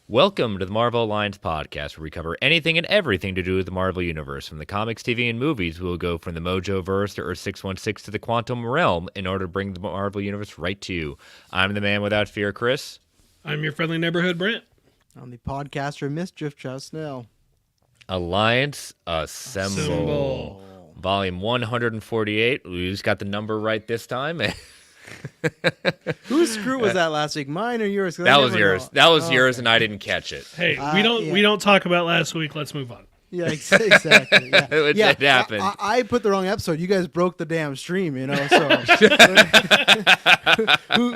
Welcome to the Marvel Alliance podcast, where we cover anything and everything to do with the Marvel Universe. From the comics, TV, and movies, we'll go from the Mojoverse to Earth 616 to the Quantum Realm in order to bring the Marvel Universe right to you. I'm the man without fear, Chris. I'm your friendly neighborhood Brent. I'm the podcaster Mischief, Chaz Snell. Alliance Assemble. Volume 148. We just got the number right this time. Whose screw was that last week? Mine or yours? That was yours. That was yours, and I didn't catch it. Hey, we don't talk about last week. Let's move on. Yeah, exactly. Yeah, It happened. I put the wrong episode. You guys broke the damn stream, you know. So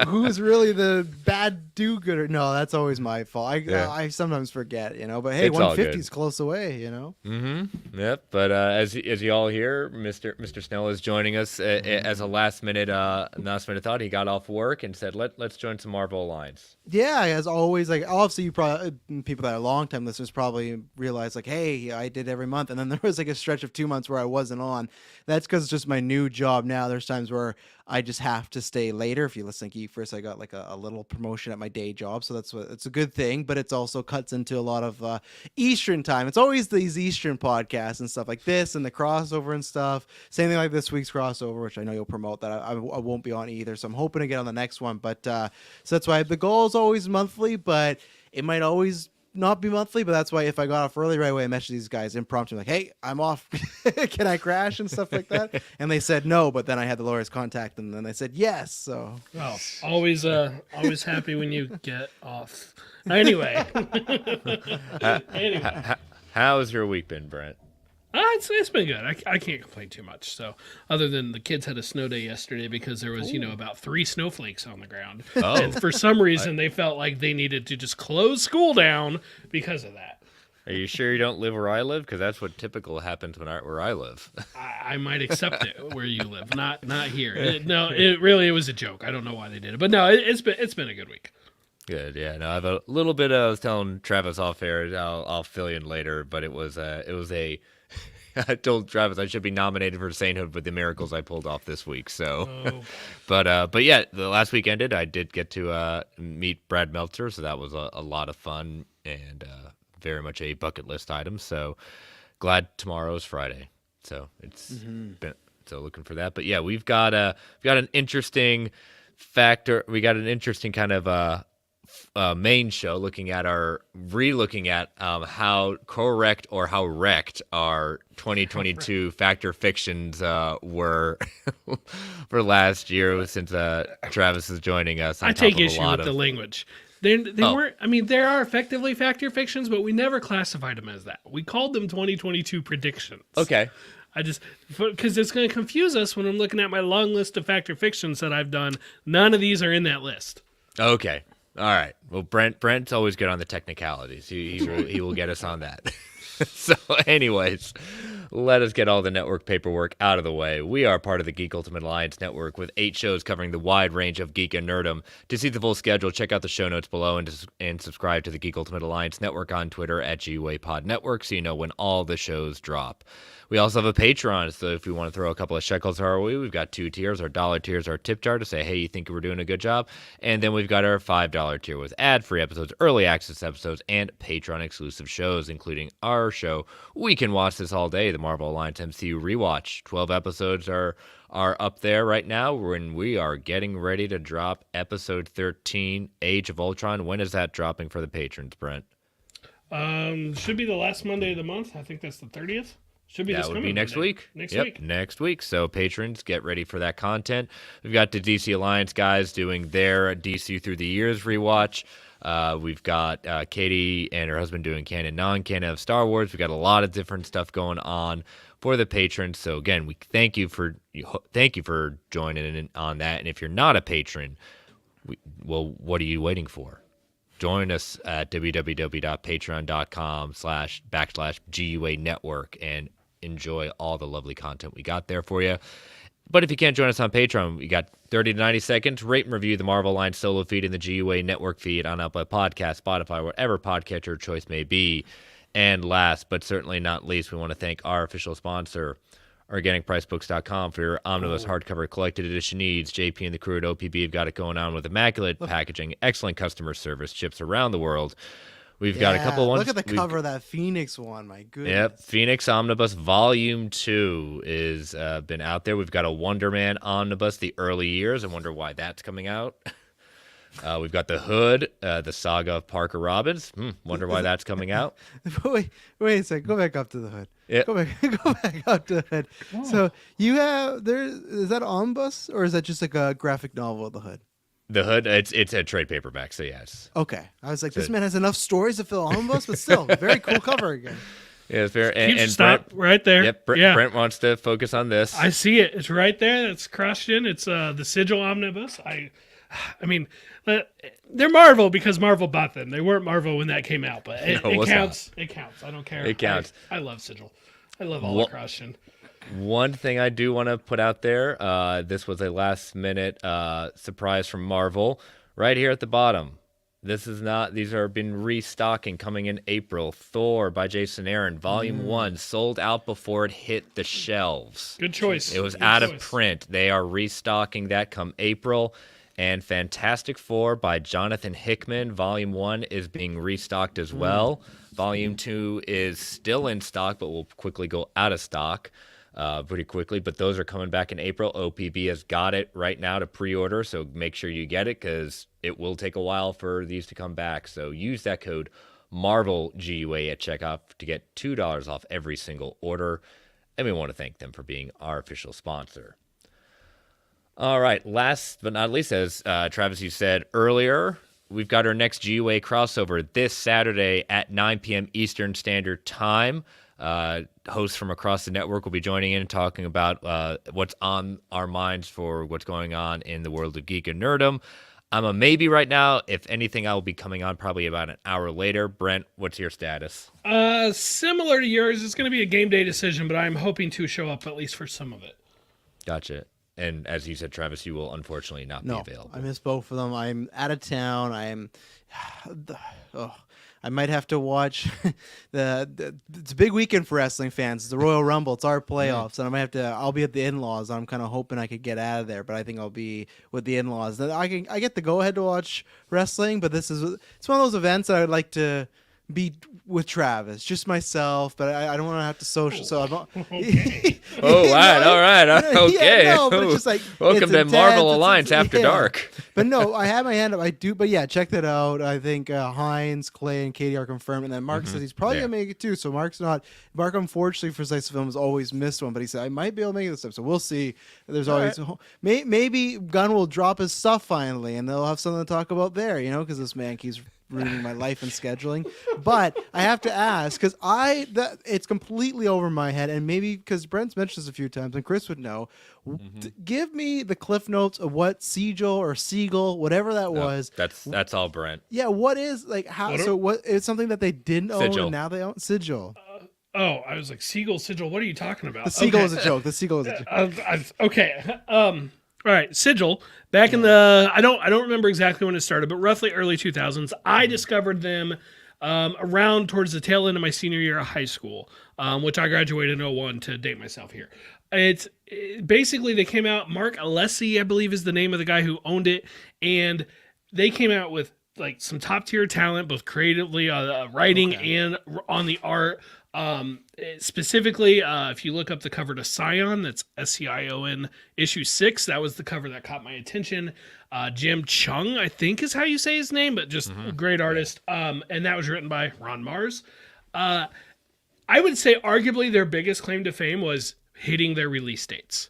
who's really the bad do-gooder? No, that's always my fault. I sometimes forget, you know. But hey, 150 is close away, you know. Mm-hmm. Yep. But as you all hear, Mr. Snell is joining us as a last minute thought. He got off work and said, let's join some Marvel Alliance. Yeah, as always, like obviously you probably people that are long-time listeners probably realize like, hey, I did every month, and then there was like a stretch of 2 months where I wasn't on. That's because it's just my new job now. There's times where I just have to stay later. If you listen to Geek First, I got like a little promotion at my day job, so it's a good thing. But it's also cuts into a lot of Eastern time. It's always these Eastern podcasts and stuff like this, and the crossover and stuff. Same thing like this week's crossover, which I know you'll promote. That I won't be on either, so I'm hoping to get on the next one. But so that's why the goal is always monthly, but it might always not be monthly. But that's why if I got off early right away, I messaged these guys impromptu, like, hey, I'm off. Can I crash and stuff like that? And they said no, but then I had the lawyers contact them, and then they said yes. So well, always happy when you get off. Anyway. How's your week been, Brent? It's been good. I can't complain too much. So, other than the kids had a snow day yesterday because there was, about 3 snowflakes on the ground. Oh. And for some reason, they felt like they needed to just close school down because of that. Are you sure you don't live where I live? Because that's what typical happens where I live. I might accept it where you live, not here. It was a joke. I don't know why they did it, but no, it's been a good week. Good, yeah. No, I have a little bit. I was telling Travis off air. I'll fill you in later, but it was a. I told Travis I should be nominated for Sainthood with the miracles I pulled off this week. So, but yeah, the last week ended. I did get to meet Brad Meltzer, so that was a lot of fun and very much a bucket list item. So glad tomorrow's Friday. So it's been looking for that. But yeah, we've got an interesting factor. We got an interesting kind of main show relooking at how correct or how wrecked our 2022 Factor Fictions were for last year since Travis is joining us. I take issue with the language. They weren't. I mean, there are effectively Factor Fictions, but we never classified them as that. We called them 2022 predictions. Okay. Because it's going to confuse us when I'm looking at my long list of Factor Fictions that I've done. None of these are in that list. Okay. All right. Well, Brent's always good on the technicalities. He will get us on that. So, anyways, let us get all the network paperwork out of the way. We are part of the Geek Ultimate Alliance Network with 8 shows covering the wide range of geek and nerdom. To see the full schedule, check out the show notes below and subscribe to the Geek Ultimate Alliance Network on Twitter at GUAPod Network so you know when all the shows drop. We also have a Patreon, so if you want to throw a couple of shekels our way, we've got 2 tiers. Our $1 tier is our tip jar to say, hey, you think we're doing a good job? And then we've got our $5 tier with ad-free episodes, early access episodes, and Patreon-exclusive shows, including our show. We Can Watch This All Day, the Marvel Alliance MCU Rewatch. 12 episodes are up there right now when we are getting ready to drop episode 13, Age of Ultron. When is that dropping for the patrons, Brent? Should be the last Monday of the month. I think that's the 30th. Should be that would be next week. Next week. So patrons, get ready for that content. We've got the DC Alliance guys doing their DC Through the Years rewatch. We've got Katie and her husband doing canon, non-canon of Star Wars. We've got a lot of different stuff going on for the patrons. So again, we thank you for joining in on that. And if you're not a patron, what are you waiting for? Join us at www.patreon.com/GUA network and enjoy all the lovely content we got there for you. But if you can't join us on Patreon, we got 30 to 90 seconds. Rate and review the Marvel Alliance solo feed in the GUA network feed on Apple Podcasts, Spotify, whatever podcatcher choice may be. And last but certainly not least, we want to thank our official sponsor, OrganicPriceBooks.com, for your omnibus hardcover collected edition needs. JP and the crew at OPB have got it going on with immaculate packaging, excellent customer service, ships around the world. We've got a couple ones. Look at the cover of that Phoenix one. My goodness. Yep, Phoenix Omnibus Volume 2 is been out there. We've got a Wonder Man Omnibus, The Early Years. I wonder why that's coming out. We've got the Hood, the Saga of Parker Robbins. Wonder why that's coming out. Wait a second. Go back up to the Hood. Yep. Go back up to the Hood. Oh. So you have is that an omnibus or is that just like a graphic novel of the Hood? The Hood, it's a trade paperback, so yes. Okay, I was like, this man has enough stories to fill an omnibus, but still, very cool cover again. Yeah, it's fair. And stop right there. Yep, yeah. Brent wants to focus on this. I see it. It's right there. It's crossed in. It's the Sigil Omnibus. I mean, they're Marvel because Marvel bought them. They weren't Marvel when that came out, but it counts. It counts. I don't care. It counts. I love Sigil. I love all the cross-in. One thing I do want to put out there, this was a last-minute surprise from Marvel. Right here at the bottom. These are been restocking coming in April. Thor by Jason Aaron, Volume 1, sold out before it hit the shelves. Good choice. It was out of print. They are restocking that come April. And Fantastic Four by Jonathan Hickman, Volume 1 is being restocked as well. Volume 2 is still in stock, but will quickly go out of stock pretty quickly. But those are coming back in April. OPB has got it right now to pre-order, so make sure you get it because it will take a while for these to come back. So use that code MARVELGUA at checkout to get $2 off every single order. And we want to thank them for being our official sponsor. All right, last but not least, as Travis, you said earlier, we've got our next GUA crossover this Saturday at 9 p.m. Eastern Standard Time. Hosts from across the network will be joining in and talking about what's on our minds for what's going on in the world of geek and nerdom. I'm a maybe right now. If anything, I will be coming on probably about an hour later. Brent, what's your status? Similar to yours, it's going to be a game day decision, but I'm hoping to show up at least for some of it. Gotcha. And as you said, Travis, you will unfortunately not be available. I missed both of them. I'm out of town. I might have to watch it's a big weekend for wrestling fans. It's the Royal Rumble. It's our playoffs, and I'll be at the in-laws. I'm kind of hoping I could get out of there, but I think I'll be with the in-laws. I get the go ahead to watch wrestling, but it's one of those events that I'd like to be with Travis, just myself, but I don't want to have to social. So I'm Okay. All right, okay. Yeah, no, but it's just like Welcome to intense, Marvel Alliance After yeah. Dark. But no, I have my hand up. I do, but yeah, check that out. I think Hines, Clay, and Katie are confirmed, and then Mark says he's probably gonna make it too. So Mark, unfortunately for Slice of Film, has always missed one, but he said I might be able to make it this time. So we'll see. There's always maybe Gunn will drop his stuff finally, and they'll have something to talk about there. Because this man keeps ruining my life and scheduling. But I have to ask because it's completely over my head, and maybe because Brent's mentioned this a few times, and Chris would know. Give me the cliff notes of what Sigil or Siegel, whatever that was. That's all Brent. Yeah, what is how? So what? It's something that they didn't own, Sigil. and now they own Sigil. I was like Sigil. What are you talking about? The Siegel is a joke. The Siegel is a joke. Okay. All right, Sigil. Back in the I don't remember exactly when it started, but roughly early 2000s. I discovered them around towards the tail end of my senior year of high school, which I graduated in 2001 to date myself here. Basically they came out. Mark Alessi, I believe, is the name of the guy who owned it, and they came out with like some top tier talent, both creatively, writing and on the art. Specifically, if you look up the cover to Scion, that's Scion issue 6, that was the cover that caught my attention. Jim Chung, I think is how you say his name, but just a great artist. And that was written by Ron Mars. I would say arguably their biggest claim to fame was hitting their release dates.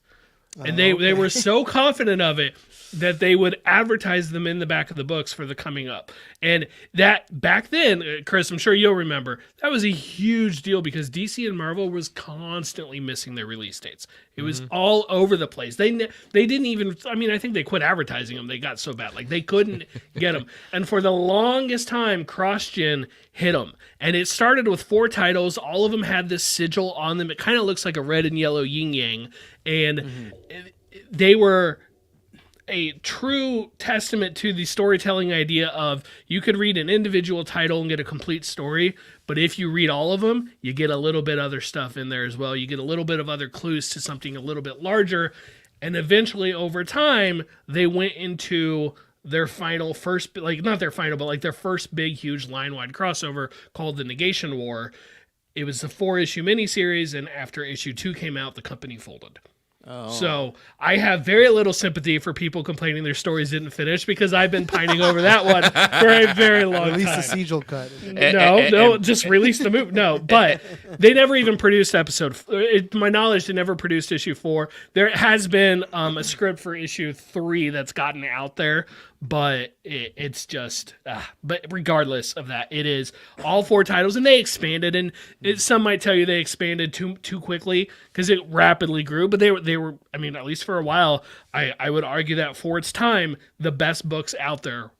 And they were so confident of it that they would advertise them in the back of the books for the coming up. And that back then, Chris, I'm sure you'll remember, that was a huge deal because DC and Marvel was constantly missing their release dates. It was all over the place. They didn't even, I think they quit advertising them. They got so bad. Like they couldn't get them. And for the longest time, CrossGen hit them. And it started with 4 titles. All of them had this sigil on them. It kind of looks like a red and yellow yin yang. And they were a true testament to the storytelling idea of you could read an individual title and get a complete story, but if you read all of them, you get a little bit other stuff in there as well. You get a little bit of other clues to something a little bit larger, and eventually over time, they went into their final first, like not their final, but like their first big, huge line-wide crossover called the Negation War. It was a 4-issue miniseries, and after issue 2 came out, the company folded. So I have very little sympathy for people complaining their stories didn't finish because I've been pining over that one for a very long time. Release the Sigil cut. No, just release the movie. No, but they never even produced to my knowledge, they never produced issue 4. There has been a script for issue 3 that's gotten out there, but it's just, but regardless of that, it is all 4 titles, and they expanded, and some might tell you they expanded too quickly because it rapidly grew, but they were, I mean, at least for a while, I would argue that for its time, the best books out there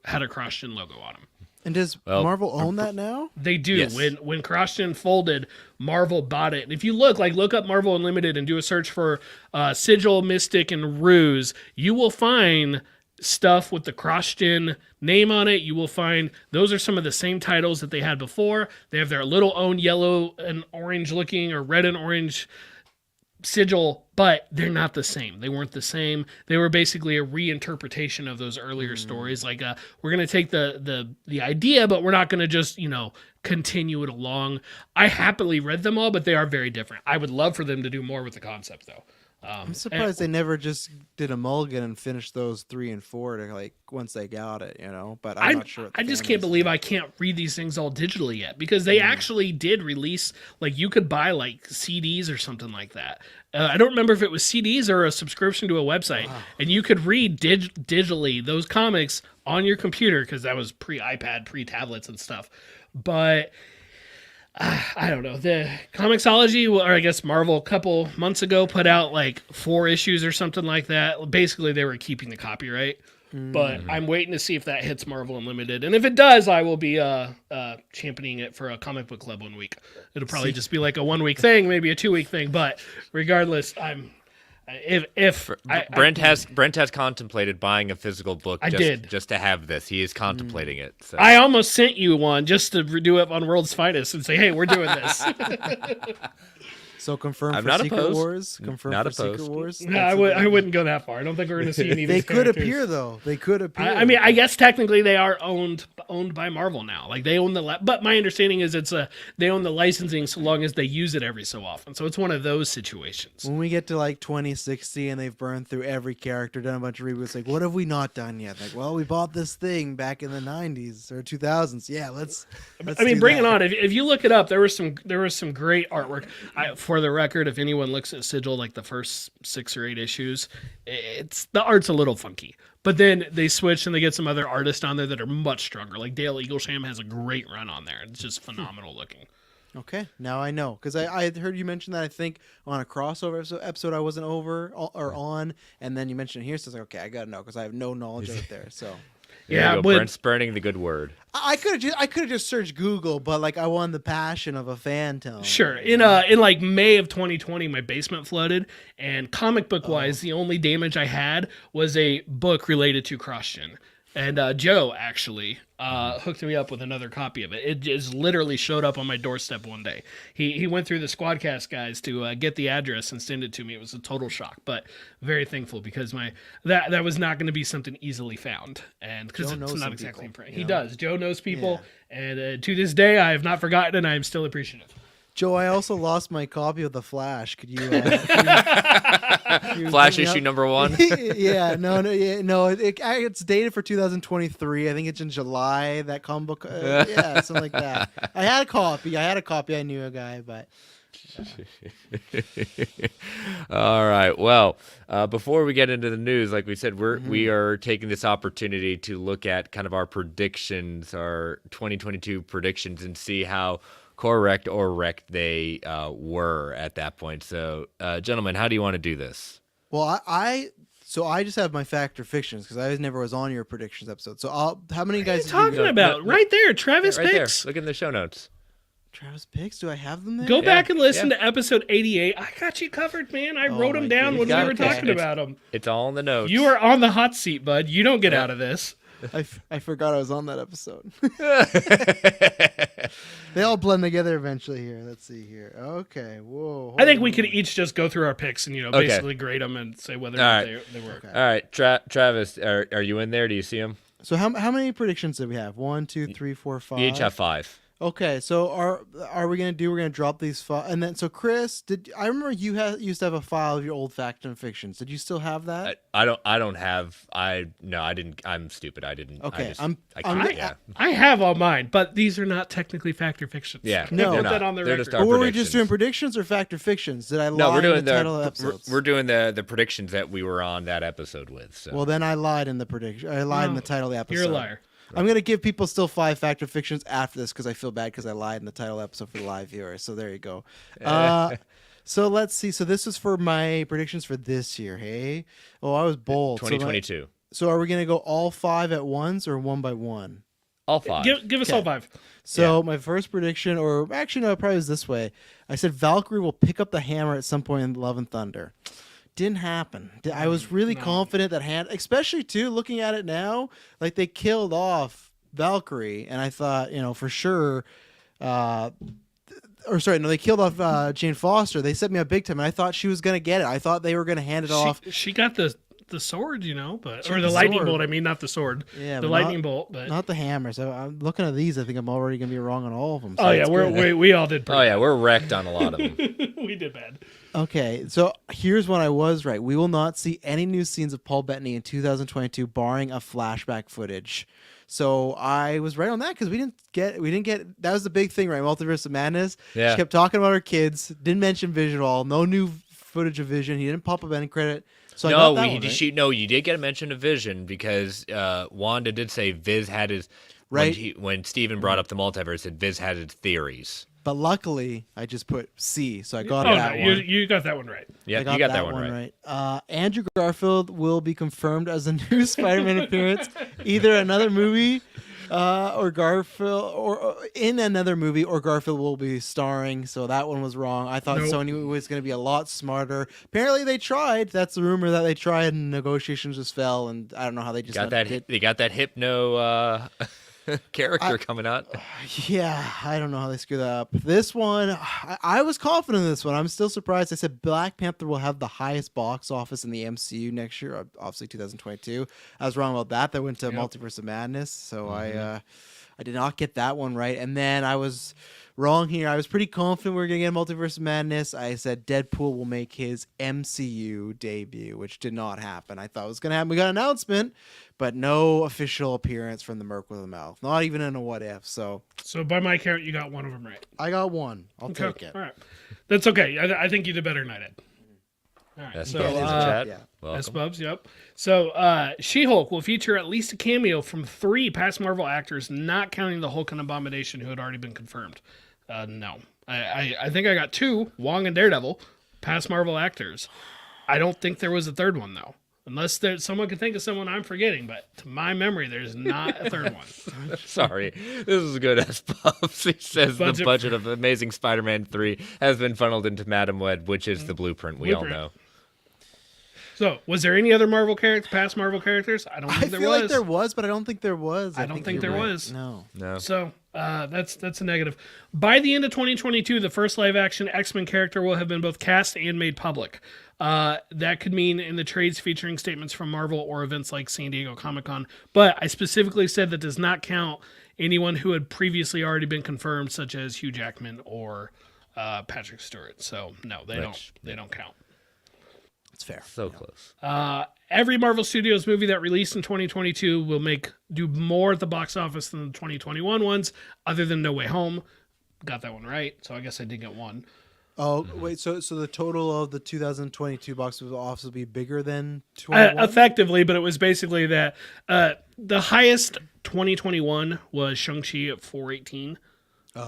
had a CrossGen logo on them. And does Marvel own that now? They do. Yes. When CrossGen folded, Marvel bought it. And if you look up Marvel Unlimited and do a search for Sigil, Mystic, and Ruse, you will find stuff with the CrossGen name on it. You will find those are some of the same titles that they had before. They have their little own yellow and orange looking or red and orange sigil, but they're not the same. They weren't the same. They were basically a reinterpretation of those earlier stories. Like we're going to take the idea, but we're not going to just, continue it along. I happily read them all, but they are very different. I would love for them to do more with the concept though. I'm surprised they never just did a mulligan and finished those 3 and 4 to like once they got it, But I'm not sure. I just can't believe I can't read these things all digitally yet because they actually did release, like you could buy like CDs or something like that. I don't remember if it was CDs or a subscription to a website, and you could read digitally those comics on your computer because that was pre-iPad, pre-tablets and stuff. But I don't know. The Comixology, or I guess Marvel, a couple months ago put out like 4 issues or something like that. Basically, they were keeping the copyright. But I'm waiting to see if that hits Marvel Unlimited. And if it does, I will be championing it for a comic book club 1 week. It'll probably just be like a 1-week thing, maybe a 2-week thing. But regardless, Brent has contemplated buying a physical book. I did just to have this. He is contemplating it. So. I almost sent you one just to do it on World's Finest and say, "Hey, we're doing this." So confirmed I'm for not Secret opposed. Wars. Confirmed Not for opposed. Secret Wars. No, I wouldn't go that far. I don't think we're going to see any of They these could characters. appear though. They could appear. I mean, I guess technically they are owned by Marvel now. Like they own but my understanding is they own the licensing so long as they use it every so often. So it's one of those situations. When we get to like 2060 and they've burned through every character, done a bunch of reboots, like what have we not done yet? Like, well, we bought this thing back in the 90s or 2000s. Yeah, let's I mean, do bring it that. on. If you look it up, there was some great artwork. For the record, if anyone looks at Sigil, like the first 6 or 8 issues, the art's a little funky. But then they switch and they get some other artists on there that are much stronger. Like Dale Eaglesham has a great run on there. It's just phenomenal looking. Okay, now I know because I had heard you mention that I think on a crossover episode I wasn't over or on, and then you mentioned it here, so I was like, okay, I gotta know because I have no knowledge of it there. So Yeah, but Brent's burning the good word. I could have just searched Google, but like I wanted the passion of a fan telling. sure. In like May of 2020, my basement flooded, and comic book wise, the only damage I had was a book related to CrossGen. And Joe actually hooked me up with another copy of it. It just literally showed up on my doorstep one day. He went through the Squadcast guys to get the address and send it to me. It was a total shock, but very thankful because that was not going to be something easily found, and because it's not exactly in print. He does. Joe knows people, and to this day, I have not forgotten, and I am still appreciative. Joe, I also lost my copy of The Flash. Could you? Flash issue number 1. It's dated for 2023. I think it's in July. That comic book, something like that. I had a copy. I knew a guy, but. All right. Well, before we get into the news, like we said, we are taking this opportunity to look at kind of our predictions, our 2022 predictions, and see how correct or wrecked they were at that point. So, gentlemen, how do you want to do this? Well, I just have my fact or fictions because I never was on your predictions episode. So how many guys? What are you talking about? Right there, Travis right picks. there. Look in the show notes. Travis picks. Do I have them there? Go back and listen to episode 88. I got you covered, man. I wrote them down when we were talking about them. It's all in the notes. You are on the hot seat, bud. You don't get out of this. I forgot I was on that episode. They all blend together eventually here. Let's see here. Okay. Whoa. I think we could each just go through our picks and Okay. basically grade them and say whether or All not right. they work. Okay. All right, Travis, are you in there? Do you see him? So how many predictions did we have? 1, 2, 3, 4, 5. You each have 5. Okay, so are we gonna do? We're gonna drop these files, and then so Chris, I remember you used to have a file of your old fact and fictions? Did you still have that? I don't have. I didn't. I'm stupid. I didn't. Okay, I can't. Yeah. I have all mine, but these are not technically fact or fictions. Yeah. No. they're Put that not. on the They're record. just our Or were we predictions. just doing predictions or fact or fictions? Did I lie No, we're doing in the title of the episodes? we're doing the predictions that we were on that episode with. So. Well, then I lied in the prediction. I lied in the title of the episode. You're a liar. I'm gonna give people still 5 fact or fictions after this because I feel bad because I lied in the title episode for the live viewers. So there you go. So let's see. So this is for my predictions for this year. Hey, oh, I was bold. 2022. So are we gonna go all 5 at once or one by one? All 5. Give us all 5. So my first prediction, or actually no, it probably was this way. I said Valkyrie will pick up the hammer at some point in Love and Thunder. Didn't happen. I was really confident that especially too, looking at it now, like they killed off Valkyrie, and I thought, for sure, they killed off Jane Foster. They set me up big time, and I thought she was gonna get it. I thought they were gonna hand it off. She got the sword, but or got the the lightning sword. bolt. I mean, not the sword. Yeah, the but lightning bolt. But Not the hammer. So I'm looking at these. I think I'm already gonna be wrong on all of them. So oh yeah, that's good. we all did. Oh yeah, we're wrecked on a lot of them. We did bad. Okay, so here's when I was right. We will not see any new scenes of Paul Bettany in 2022, barring a flashback footage. So I was right on that because we didn't get. That was the big thing, right? Multiverse of Madness. Yeah. She kept talking about her kids. Didn't mention Vision at all. No new footage of Vision. He didn't pop up any credit. So I got that one, right? You did get a mention of Vision because Wanda did say Viz had his Right. when Steven brought up the multiverse, that Viz had his theories. But luckily, I just put C, so I got Oh that no, one. you got that one right. Yeah, I you got that one right. Andrew Garfield will be confirmed as a new Spider-Man appearance, either another movie, or Garfield, or in another movie, or Garfield will be starring. So that one was wrong. I thought Nope. Sony was going to be a lot smarter. Apparently, they tried. That's the rumor that they tried, and negotiations just fell. And I don't know how they just Got let that? it- They got that hypno character coming out. Yeah, I don't know how they screwed that up. This one, I was confident in this one. I'm still surprised. I said Black Panther will have the highest box office in the MCU next year, obviously 2022. I was wrong about that. That went to Multiverse of Madness, so I did not get that one right. And then I was wrong here. I was pretty confident we were going to get Multiverse of Madness. I said Deadpool will make his MCU debut, which did not happen. I thought it was going to happen. We got an announcement, but no official appearance from the Merc with a Mouth. Not even in a what if. So by my count, you got one of them right. I got one. I'll take it. All right, that's okay. I think you did better than I did. All right, That's so in the chat. yeah. Welcome. Bubs, yep. So She-Hulk will feature at least a cameo from 3 past Marvel actors, not counting the Hulk and Abomination, who had already been confirmed. No, I think I got 2, Wong and Daredevil, past Marvel actors. I don't think there was a third one though, unless someone can think of someone I'm forgetting. But to my memory, there's not a third one. Sorry, this is good as Bubs. He says the budget of Amazing Spider-Man 3 has been funneled into Madam Web, which is the blueprint we all know. So, was there any other past Marvel characters? I don't think there was. I feel like there was, but I don't think there was. I don't think there was. No. So that's a negative. By the end of 2022, the first live-action X-Men character will have been both cast and made public. That could mean in the trades featuring statements from Marvel or events like San Diego Comic-Con. But I specifically said that does not count anyone who had previously already been confirmed, such as Hugh Jackman or Patrick Stewart. So no, they don't count. It's fair. So close. Every Marvel Studios movie that released in 2022 will do more at the box office than the 2021 ones, other than No Way Home. Got that one right, so I guess I did get one. Oh, wait, so the total of the 2022 box office will be bigger than 21? Effectively, but it was basically that the highest 2021 was Shang-Chi at 418,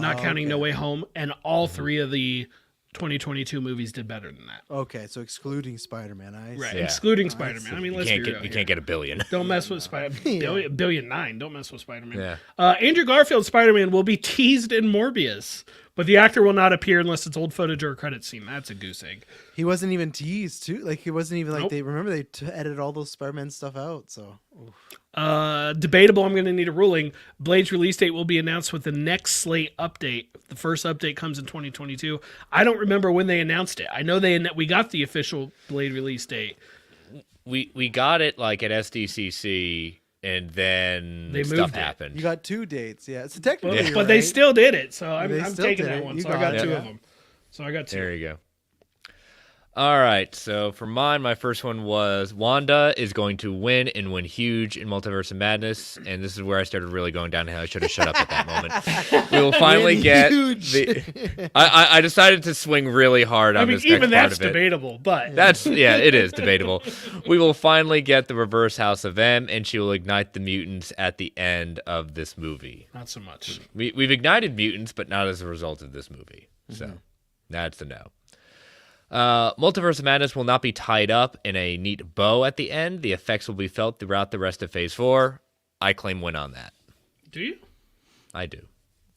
not counting No Way Home, and all 3 of the 2022 movies did better than that. Okay, so excluding Spider-Man. Right, Yeah. excluding Spider-Man. I mean, let's be real You here. can't get a billion. Don't mess with Spider-Man. Billion 9. Don't mess with Spider-Man. Yeah. Andrew Garfield's Spider-Man will be teased in Morbius, but the actor will not appear unless it's old footage or a credit scene. That's a goose egg. He wasn't even teased, too. Like, he wasn't even, like, Nope. they edited all those Spider-Man stuff out, so. Oof. Debatable. I'm going to need a ruling. Blade's release date will be announced with the next slate update. The first update comes in 2022. I don't remember when they announced it. I know we got the official Blade release date. We got it like at SDCC, and then They stuff moved it. happened. You got 2 dates, yeah. So technically, But you're they right. still did it, so I'm still taking did that it. one. You So I got got it, 2 yeah. of them. So I got 2. There you go. All right, so for mine, my first one was Wanda is going to win and win huge in Multiverse of Madness, and this is where I started really going downhill. I should have shut up at that moment. We will finally Win get huge. the. I decided to swing really hard on I mean, this next even part that's of it. debatable, but It is debatable. We will finally get the reverse House of M, and she will ignite the mutants at the end of this movie. not so much. We've ignited mutants, but not as a result of this movie. So that's the no. Multiverse of Madness will not be tied up in a neat bow at the end. The effects will be felt throughout the rest of Phase 4. I claim win on that. Do you? I do.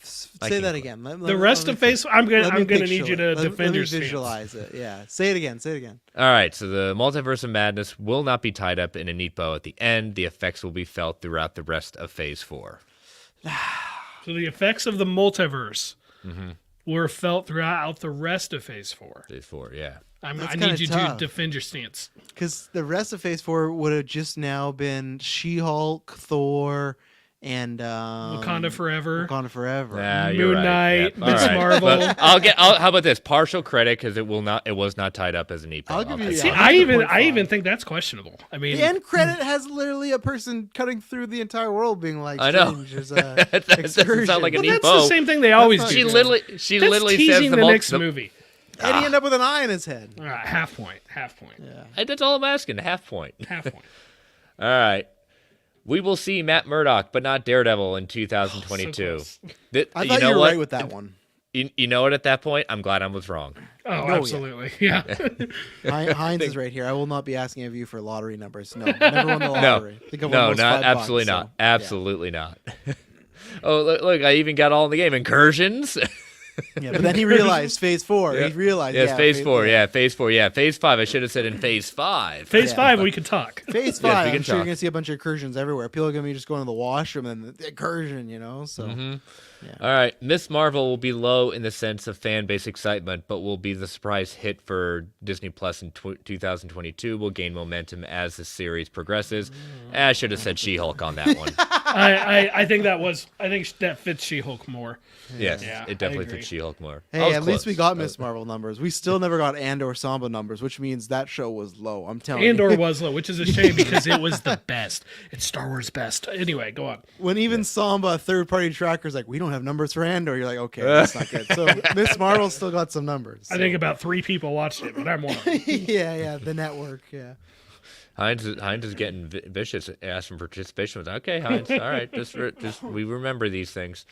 Say that again. The rest of Phase, I'm gonna need you to defend your stance. stance. Visualize it. Yeah. Say it again. Say it again. All right, so the Multiverse of Madness will not be tied up in a neat bow at the end. The effects will be felt throughout the rest of Phase 4. So the effects of the multiverse were felt throughout the rest of Phase 4. Phase 4, yeah. I That's need kinda you tough. to defend your stance. Because the rest of Phase 4 would have just now been She-Hulk, Thor, and Wakanda Forever. Wakanda Forever. Yeah, you're Moon right. Knight, Yep. Miss All right. Marvel. But how about this? Partial credit because it was not tied up as a neat bow. I'll give you- take yeah, See, it. I'll I give it even 0.5. think that's questionable. I mean, The end credit has literally a person cutting through the entire world being like, I know. Strange is That doesn't sound like a but neat that's bow. the same thing they always do. She good. literally that's says teasing the mul- next movie. And he ended up with an eye in his head. All right, half point. Yeah. That's all I'm asking. Half point. Half point. All right. We will see Matt Murdock, but not Daredevil in 2022. close. I thought you were right with that one. You know what? At that point, I'm glad I was wrong. Oh, yeah. absolutely. Yeah. Heinz is right here. I will not be asking of you for lottery numbers. No, never won the lottery. I think I won No, those not $5, absolutely so, not. yeah. Absolutely not. Oh, look! I even got all in the game. Incursions. Yeah, but then he realized Phase 4. Yeah. He realized. Yes, yeah, Phase 4. Yeah, Phase 4. Yeah, Phase 5. I should have said in Phase 5. Phase Yeah. 5, we can talk. Phase Yes, 5. we can I'm sure you're talk. gonna see a bunch of incursions everywhere. People are gonna be just going to the washroom and the incursion, So All right, Miss Marvel will be low in the sense of fan base excitement, but will be the surprise hit for Disney Plus in 2022. Will gain momentum as the series progresses. I should have said She-Hulk on that one. I think that fits She-Hulk more. Yes, Yeah, it definitely I agree. fits She-Hulk more. I hey, was at least we close. got Miss Marvel numbers. We still never got Andor Samba numbers, which means that show was low. I'm telling you. Andor was low, which is a shame because it was the best. It's Star Wars best. Anyway, go on. When even Samba, third-party trackers, like we don't have numbers for Andor. You're like, okay, that's not good. So Miss Marvel still got some numbers. I think about 3 people watched it, but I'm one of them. yeah, the network, yeah. Heinz is getting vicious, asking for participation. Okay, Heinz. All right, just we remember these things.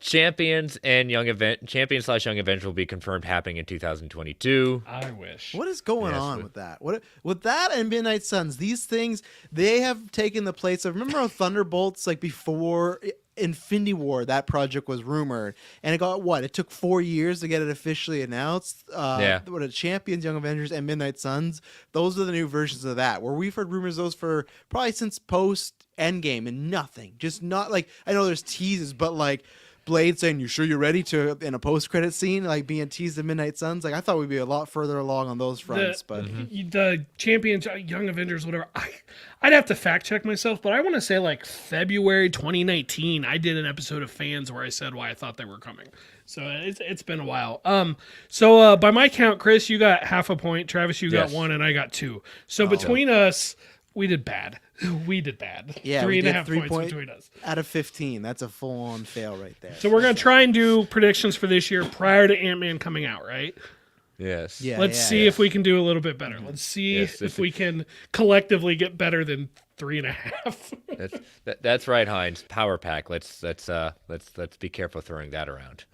Champions and Young Champion/Young Avenger will be confirmed happening in 2022. I wish. What is going Yes, on but- with that? What with that and Midnight Suns? These things they have taken the place of. Remember how Thunderbolts, like before Infinity War, that project was rumored, and it got what? It took 4 years to get it officially announced. Yeah. What are Champions, Young Avengers, and Midnight Suns? Those are the new versions of that. Where we've heard rumors of those for probably since post Endgame and nothing. Just not like I know there's teases, but like. Blade saying, "You sure you're ready?" to in a post-credit scene, like being teased in Midnight Suns. Like I thought we'd be a lot further along on those fronts, but The Champions, Young Avengers, whatever. I'd have to fact check myself, but I want to say like February 2019, I did an episode of Fans where I said why I thought they were coming. So it's been a while. So by my count, Chris, you got half a point. Travis, you got Yes. 1, and I got 2. So between us, we did bad. We did bad. yeah, 3.5 3 points between us. out of 15. That's a full-on fail right there. So we're gonna try and do predictions for this year prior to Ant-Man coming out, right? Yes. Yeah. Let's see if we can do a little bit better. Let's see Yes, if we can collectively get better than 3.5. That's right, Heinz. Power pack. Let's be careful throwing that around.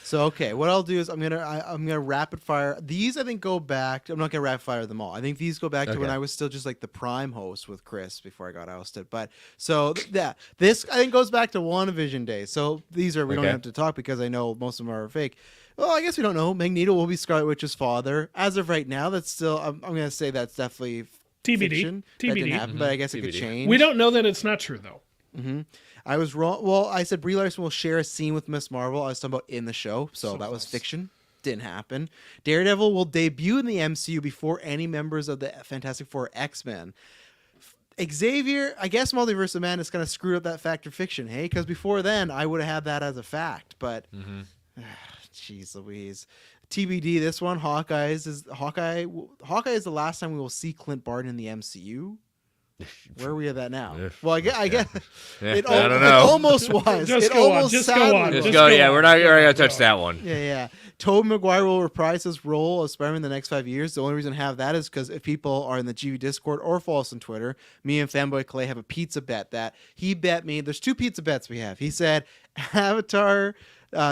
So okay, what I'll do is I'm gonna rapid fire these. I think go back. I'm not gonna rapid fire them all. I think these go back to when Okay. I was still just like the prime host with Chris before I got ousted. But so yeah, this I think goes back to WandaVision days. So these are we don't Okay. have to talk because I know most of them are fake. Well, I guess we don't know. Magneto will be Scarlet Witch's father. As of right now, that's still I'm gonna say that's definitely TBD. fiction. That didn't TBD. happen, but I guess it could TBD. change. We don't know that it's not true though. I was wrong. Well, I said Brie Larson will share a scene with Miss Marvel. I was talking about in the show, so that was close. fiction. Didn't happen. Daredevil will debut in the MCU before any members of the Fantastic Four, X-Men. Xavier, I guess Multiverse of Madness kind of screwed up that fact or fiction, hey? Because before then, I would have had that as a fact, but jeez Louise. TBD, this one, Hawkeye is the last time we will see Clint Barton in the MCU. Where are we at that now? Well, I guess I it don't know. almost was. Just it go on, almost just go sadly on, was. Just Just go. go Yeah, on, we're not just go going on, to touch go that one. Yeah. Tobey Maguire will reprise his role as Spider-Man in the next 5 years. The only reason I have that is because if people are in the GV Discord or follow us on Twitter, me and Fanboy Clay have a pizza bet that he bet me. There's 2 pizza bets we have. He said Avatar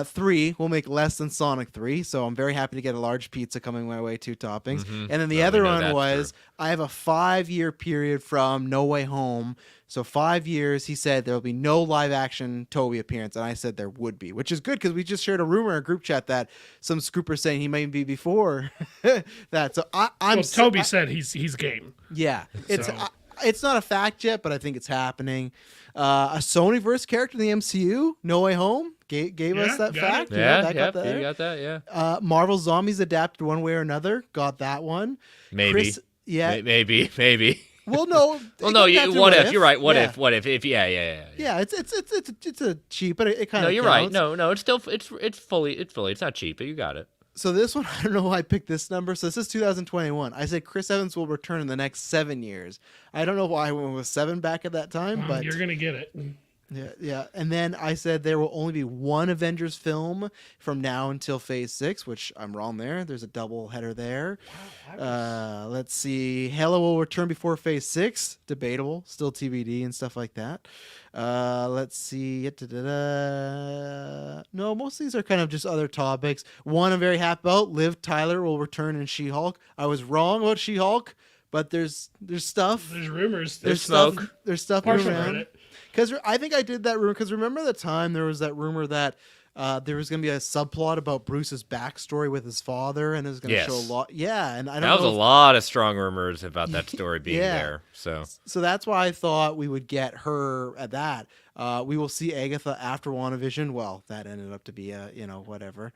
3 will make less than Sonic 3, so I'm very happy to get a large pizza coming my way, 2 toppings. And then the other one was I have a 5-year period from No Way Home. So 5 years, he said there will be no live action Toby appearance, and I said there would be, which is good because we just shared a rumor in a group chat that some scooper saying he might be before that. So Toby said he's game. Yeah, it's So- it's not a fact yet, but I think it's happening. A Sonyverse character in the MCU, No Way Home, gave us that got fact. it. Yeah, that got there. you got that. Yeah, Marvel Zombies adapted one way or another, got that one. maybe. Maybe. Well, no. Well, no. What if? You're right. What Yeah. if? What if? If yeah. Yeah, it's a cheap, but it kind No, of. you're right. No. It's still it's fully. It's not cheap, but you got it. So this one, I don't know why I picked this number. So this is 2021. I said Chris Evans will return in the next 7 years. I don't know why I went with 7 back at that time, but You're gonna get it. yeah. And then I said there will only be one Avengers film from now until Phase 6, which I'm wrong there. There's a double header there. Let's see. Hela will return before Phase 6. Debatable. Still TBD and stuff like that. Let's see. No, most of these are kind of just other topics. One I'm very happy about. Liv Tyler will return in She-Hulk. I was wrong about She-Hulk, but there's stuff. There's rumors. There's smoke. stuff. There's stuff Partial around. Reddit. Because I think I did that rumor. Because remember the time there was that rumor that there was going to be a subplot about Bruce's backstory with his father, and it was going to Yes. show a lot. Yeah, and I don't That was know a lot of strong rumors about that story being Yeah. there. So So that's why I thought we would get her at that. We will see Agatha after WandaVision. Well, that ended up to be whatever.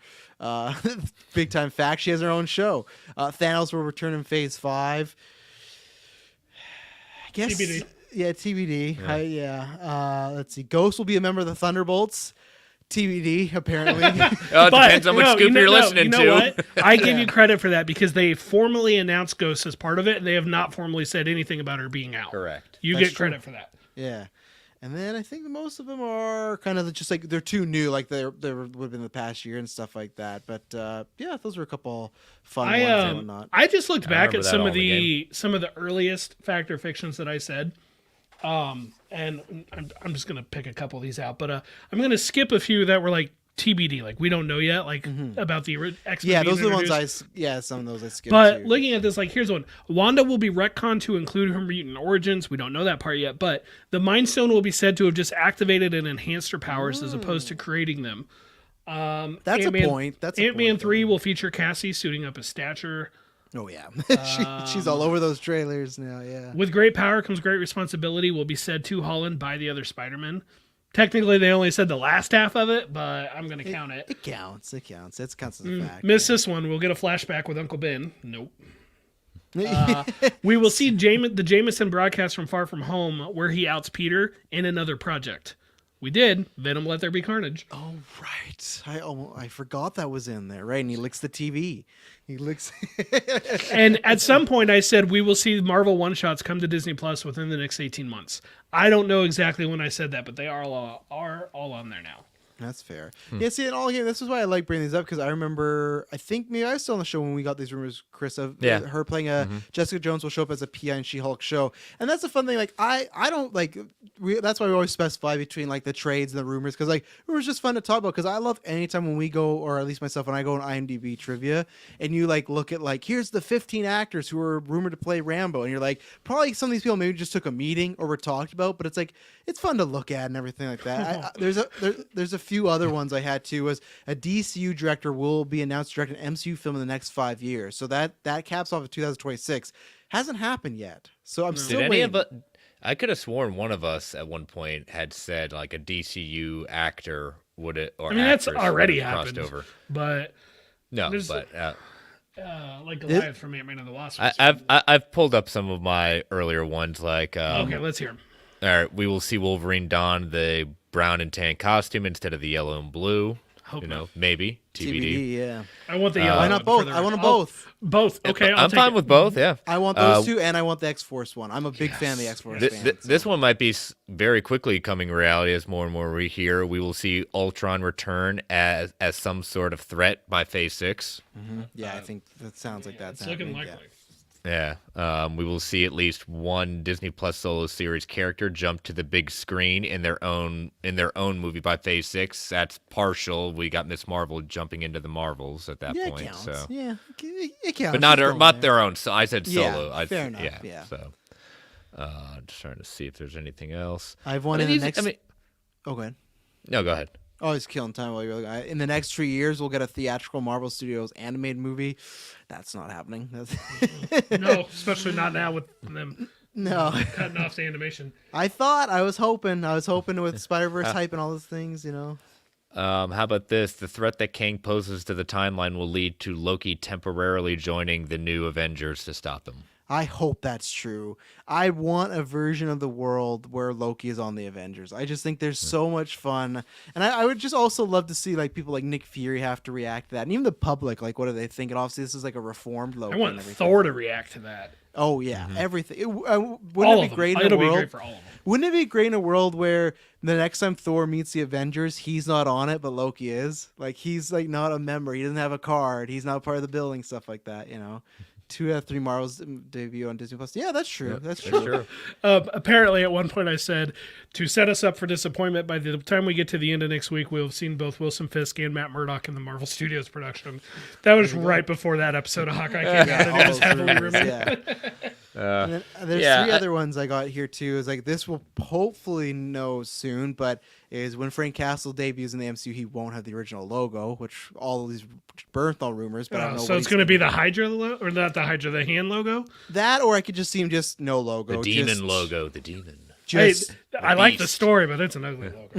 Big time fact. She has her own show. Thanos will return in Phase 5. I guess. TBD. Yeah, TBD. Let's see. Ghost will be a member of the Thunderbolts. TBD, apparently. it depends on which scoop you're listening to. What? I give you credit for that because they formally announced Ghost as part of it, and they have not formally said anything about her being out. Correct. You That's get credit for that. Yeah. And then I think most of them are kind of just like they're too new, like they would have been the past year and stuff like that. But yeah, those were a couple fun ones and whatnot. I just looked back remember at that some all of in the some of the earliest fact or fictions that I said. And I'm just gonna pick a couple of these out, but I'm gonna skip a few that were like TBD, like we don't know yet, like about the X-Men. Yeah, being those are the ones introduced. some of those I skipped. But too. looking at this, like, here's one. Wanda will be retconned to include her mutant origins. We don't know that part yet, but the Mind Stone will be said to have just activated and enhanced her powers as opposed to creating them. that's Ant-Man- a point. That's a Ant-Man point, 3 will feature Cassie suiting up his stature. Oh yeah, she's all over those trailers now. Yeah. With great power comes great responsibility will be said to Holland by the other Spider-Man. Technically, they only said the last half of it, but I'm going to count it. It counts. It counts. It counts as a fact. Miss this one. We'll get a flashback with Uncle Ben. Nope. We will see the Jameson broadcast from Far From Home where he outs Peter in another project. We did. Venom Let There Be Carnage. Oh right, I forgot that was in there. Right, and he licks the TV. He licks. And at some point I said we will see Marvel one-shots come to Disney Plus within the next 18 months. I don't know exactly when I said that, but they are all on there now. That's fair. Yeah, see, and all here, this is why I like bringing these up because I remember, I think maybe I was still on the show when we got these rumors, Chris, of her playing a Jessica Jones will show up as a PI in She-Hulk show, and that's the fun thing. Like, I don't like. That's why we always specify between like the trades and the rumors because like it was just fun to talk about because I love anytime when we go, or at least myself when I go on IMDb trivia and you like look at like here's the 15 actors who are rumored to play Rambo, and you're like probably some of these people maybe just took a meeting or were talked about, but it's like it's fun to look at and everything like that. There's a few other ones I had too. Was a DCU director will be announced to direct an MCU film in the next 5 years, so that caps off of 2026. Hasn't happened yet. So I'm still Did any waiting. of us? I could have sworn one of us at one point had said like a DCU actor would it or I mean, that's actress already would have crossed happened. over. But No, There's- but like Goliath from Ant-Man and the Wasp. I've pulled up some of my earlier ones. Like Okay, let's hear him. all right, we will see Wolverine don the brown and tan costume instead of the yellow and blue. Hope You not. know, maybe TBD. TBD, yeah. I want the yellow. Why not both? I want them both. Both. Okay, I'll I'm take fine it. with both. Yeah, I want those two, and I want the X-Force one. I'm a big fan of the X-Force fan. This one might be very quickly coming reality as more and more we hear. We will see Ultron return as some sort of threat by Phase 6. Yeah, I think that sounds like that's It's looking happening, likely. Yeah, we will see at least one Disney Plus solo series character jump to the big screen in their own movie by Phase 6. That's partial. We got Miss Marvel jumping into the Marvels at that Yeah, point. it counts. So, Yeah, it counts. but not It's still not there. their own. So I said Yeah, solo. fair enough, yeah. So, just trying to see if there's anything else. I have one I in mean, the next. I mean, Oh, go ahead. no, go ahead. Oh, he's killing time while you're looking. In the next 3 years, we'll get a theatrical Marvel Studios animated movie. That's not happening. No, especially not now with them No. cutting off the animation. I was hoping with Spider-Verse hype and all those things, you know. How about this? The threat that Kang poses to the timeline will lead to Loki temporarily joining the new Avengers to stop him. I hope that's true. I want a version of the world where Loki is on the Avengers. I just think there's so much fun. And I would just also love to see like people like Nick Fury have to react to that. And even the public, like what do they think? And obviously this is like a reformed Loki. I want and everything. Thor to react to that. Oh yeah, everything. Wouldn't All it of be great them. in a It'll be world? great for all of them. Wouldn't it be great in a world where the next time Thor meets the Avengers, he's not on it, but Loki is? Like he's like not a member. He doesn't have a card. He's not part of the building. Stuff like that. You know. 2 out of 3 Marvels debut on Disney Plus. Yeah, that's true. That's true. Sure. Apparently, at one point, I said to set us up for disappointment. By the time we get to the end of next week, we'll have seen both Wilson Fisk and Matt Murdock in the Marvel Studios production. That was right before that episode of Hawkeye came out, and All it was those heavily rumors, rumored. yeah. And then there's yeah, 3 other ones I got here too. Is like this will hopefully know soon, but is when Frank Castle debuts in the MCU, he won't have the original logo, which all of these Bernthal rumors. But I don't know. So it's going to be the Hydra or not the Hydra, the hand logo. that, or I could just see him just no logo, The demon just, logo. The demon. Just I like the beast. story, but it's an ugly logo.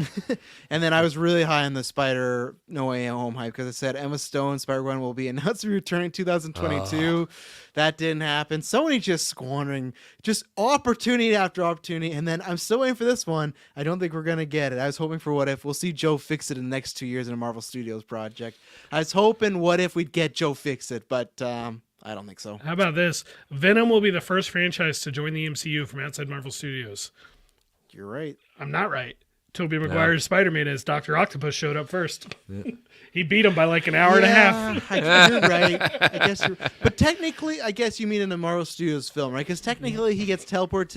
And then I was really high on the Spider No Way Home hype because it said Emma Stone, Spider-Gwen will be announced to return in 2022. That didn't happen. Sony just squandering just opportunity after opportunity. And then I'm still waiting for this one. I don't think we're going to get it. I was hoping for What If. We'll see Joe Fix It in the next 2 years in a Marvel Studios project. I was hoping What If we'd get Joe Fix It, but I don't think so. How about this? Venom will be the first franchise to join the MCU from outside Marvel Studios. You're right. I'm not right. Tobey Maguire's Spider-Man as Dr. Octopus showed up first. He beat him by like an hour and a half. You're right. I guess but technically, I guess you mean in the Marvel Studios film, right? Because technically, he gets teleported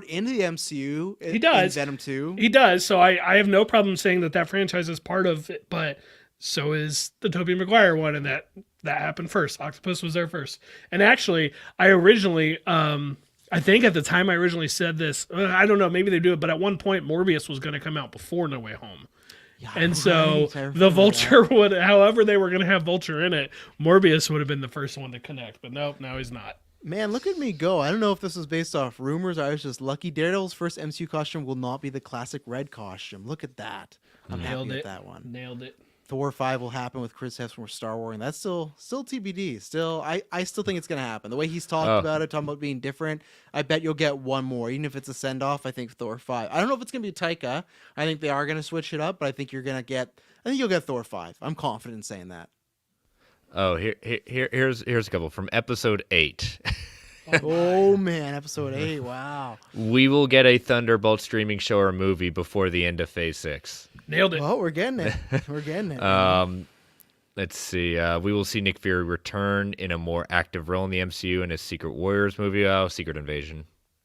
into the MCU. He does. In Venom 2. He does. So I have no problem saying that franchise is part of it, but so is the Tobey Maguire one, and that happened first. Octopus was there first. And actually, I originally, I think at the time I originally said this, I don't know, maybe they do it, but at one point Morbius was going to come out before No Way Home. Yeah, And so right. I the remember Vulture would, however they were going to have Vulture in it, Morbius would have been the first one to connect. But nope, now he's not. Man, look at me go. I don't know if this was based off rumors or I was just lucky. Daredevil's first MCU costume will not be the classic red costume. Look at that. I'm happy with that one. Nailed it. Thor 5 will happen with Chris Hemsworth from Star Wars, and that's still TBD. Still, I still think it's gonna happen. The way he's talked about it, talking about being different, I bet you'll get one more, even if it's a send off. I think Thor 5. I don't know if it's gonna be Taika. I think they are gonna switch it up, but I think you'll get Thor 5. I'm confident in saying that. Oh, here's a couple from episode 8. Oh man, episode 8. Wow. We will get a Thunderbolt streaming show or movie before the end of Phase 6. Nailed it. Well, we're getting it. We're getting it. Let's see. We will see Nick Fury return in a more active role in the MCU in his Secret Warriors movie. Secret Invasion.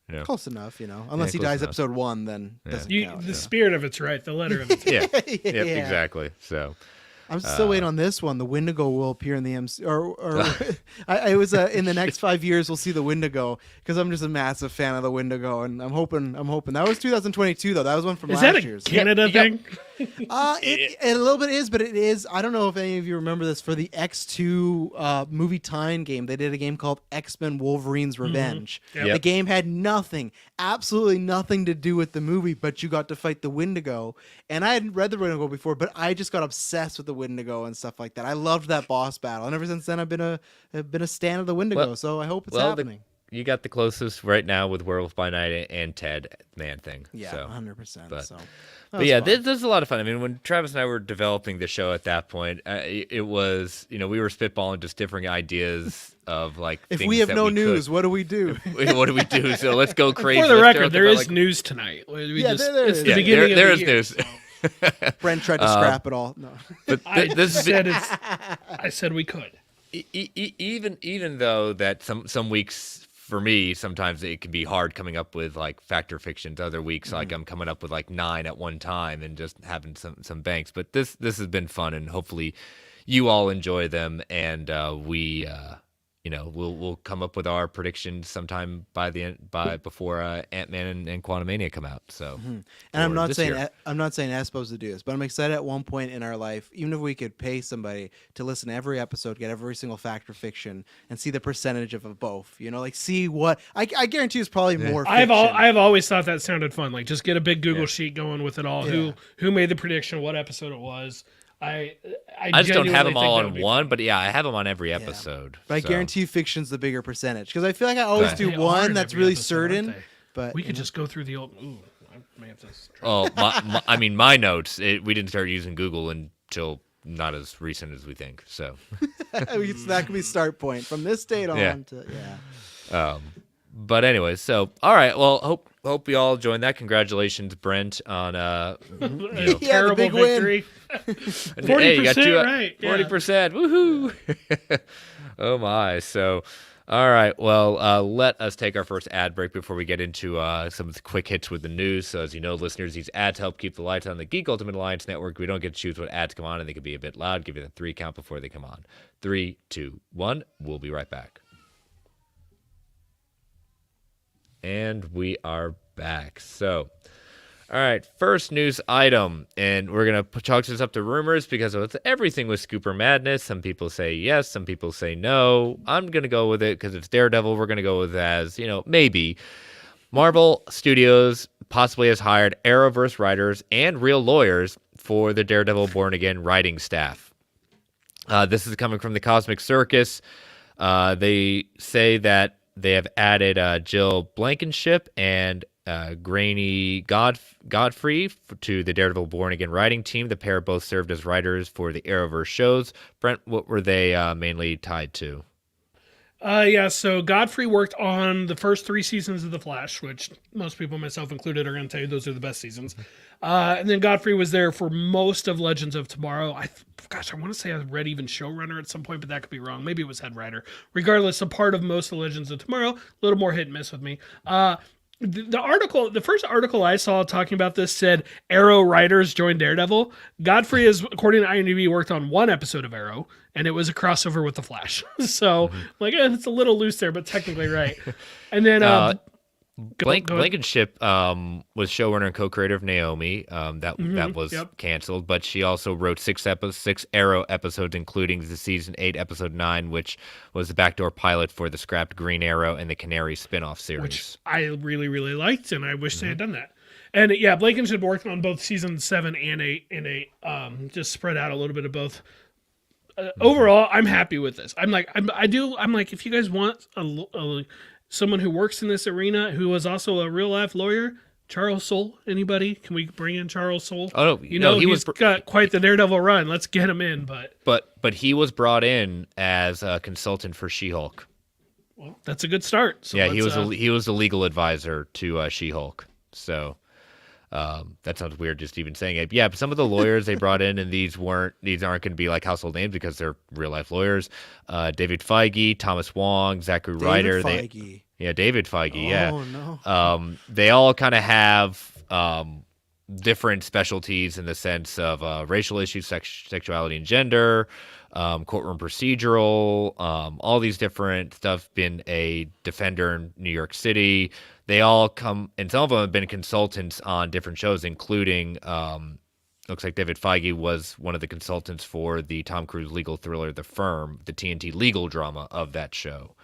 You know. Close enough, Unless he close dies enough. episode 1, then doesn't count. The spirit of it's right. The letter of it's right. Yeah. Yep, Yeah. exactly. So. I'm still waiting on this one. The Wendigo will appear in the MC, or I was in the next 5 years we'll see the Wendigo because I'm just a massive fan of the Wendigo, and I'm hoping that was 2022 though. That was one from Is last that a year's. Canada You got- thing? It a little bit is, but it is. I don't know if any of you remember this. For the X2 movie tie-in game, they did a game called X-Men Wolverine's Revenge. Yep. The game had nothing, absolutely nothing to do with the movie, but you got to fight the Wendigo. And I hadn't read the Wendigo before, but I just got obsessed with the Wendigo and stuff like that. I loved that boss battle, and ever since then, I've been a stan of the Wendigo. Well- so I hope it's well, happening. You got the closest right now with Werewolf by Night and Ted Man-Thing. Yeah, so. 100%. but- So, But yeah, this is a lot of fun. I mean, when Travis and I were developing the show at that point, it was, we were spitballing just different ideas of like. if things we have that no we news, could. what do we do? What do we do? So let's go crazy. For the Let's record, talk there about, is like- news tonight. We Yeah, there it's is. the Yeah, beginning there of is the year. news. So Brent tried to scrap it all. No. But I this is said we could. even though that some weeks for me sometimes it can be hard coming up with like fact or fictions. Other weeks like I'm coming up with like 9 at one time and just having some banks. But this has been fun, and hopefully you all enjoy them, and we we'll come up with our predictions sometime before Ant-Man and Quantumania come out. So And I'm for not this saying year. I'm not saying that's supposed to do this, but I'm excited at one point in our life, even if we could pay somebody to listen to every episode, get every single fact or fiction, and see the percentage of both. Like see what I guarantee it's probably more. Fiction. I've always thought that sounded fun. Like just get a big Google Yeah. sheet going with it all. Yeah. Who made the prediction? What episode it was? I just don't have genuinely them all think that on would be one, fun. but yeah, I have them on every episode. But I so. guarantee fiction's the bigger percentage because I feel like I always Right. do They are one in that's every really episode, aren't certain. they? But We could just go through the old. Ooh, I may have to. Oh, I mean, my notes. We didn't start using Google until not as recent as we think. So, that could be start point from this date on. Yeah. To, yeah. but anyway, so all right. Well, hope you all joined that. Congratulations, Brent, on Yeah, the Terrible big win. victory. 40%, right? Yeah. 40%. Woohoo! Oh my. So, all right. Well, let us take our first ad break before we get into some of the quick hits with the news. So, as you know, listeners, these ads help keep the lights on the Geek Ultimate Alliance Network. We don't get to choose what ads come on, and they can be a bit loud. Give you the 3 count before they come on. 3, 2, 1. We'll be right back. And we are back. So, all right, first news item, and we're going to chalk this up to rumors because it's everything with Scooper Madness. Some people say yes, some people say no. I'm going to go with it because it's Daredevil. We're going to go with it as, maybe. Marvel Studios possibly has hired Arrowverse writers and real lawyers for the Daredevil Born Again writing staff. This is coming from the Cosmic Circus. They say that they have added Jill Blankenship and Granny Godfrey to the Daredevil Born Again writing team. The pair both served as writers for the Arrowverse shows. Brent, what were they mainly tied to? So Godfrey worked on the first 3 seasons of The Flash, which most people, myself included, are going to tell you those are the best seasons. And then Godfrey was there for most of Legends of Tomorrow. I want to say I read even showrunner at some point, but that could be wrong. Maybe it was head writer. Regardless, a part of most of Legends of Tomorrow. A little more hit and miss with me. The first article I saw talking about this said Arrow writers joined Daredevil. Godfrey is, according to IMDb, worked on 1 episode of Arrow, and it was a crossover with The Flash. So, it's a little loose there, but technically right. And then Blankenship was showrunner and co-creator of Naomi. That was canceled, but she also wrote 6 Arrow episodes, including the season 8 episode 9, which was the backdoor pilot for the scrapped Green Arrow and the Canary spin-off series. which I really, really liked, and I wish they had done that. And yeah, Blankenship worked on both season 7 and 8, just spread out a little bit of both. Overall, I'm happy with this. I'm like, if you guys want someone who works in this arena who was also a real life lawyer, Charles Soule, anybody? Can we bring in Charles Soule? Oh no, he's got quite the Daredevil run. Let's get him in. But he was brought in as a consultant for She-Hulk. Well, that's a good start. So yeah, he was a legal advisor to She-Hulk. So that sounds weird just even saying it. Yeah, but some of the lawyers they brought in, and these aren't going to be like household names because they're real life lawyers. David Feige, Thomas Wong, Zachary Ryder. Feige. David Feige. Yeah. Oh no. They all kind of have different specialties in the sense of racial issues, sexuality and gender, courtroom procedural, all these different stuff. Been a defender in New York City. They all come, and some of them have been consultants on different shows, including looks like David Feige was one of the consultants for the Tom Cruise legal thriller The Firm, the TNT legal drama of that show.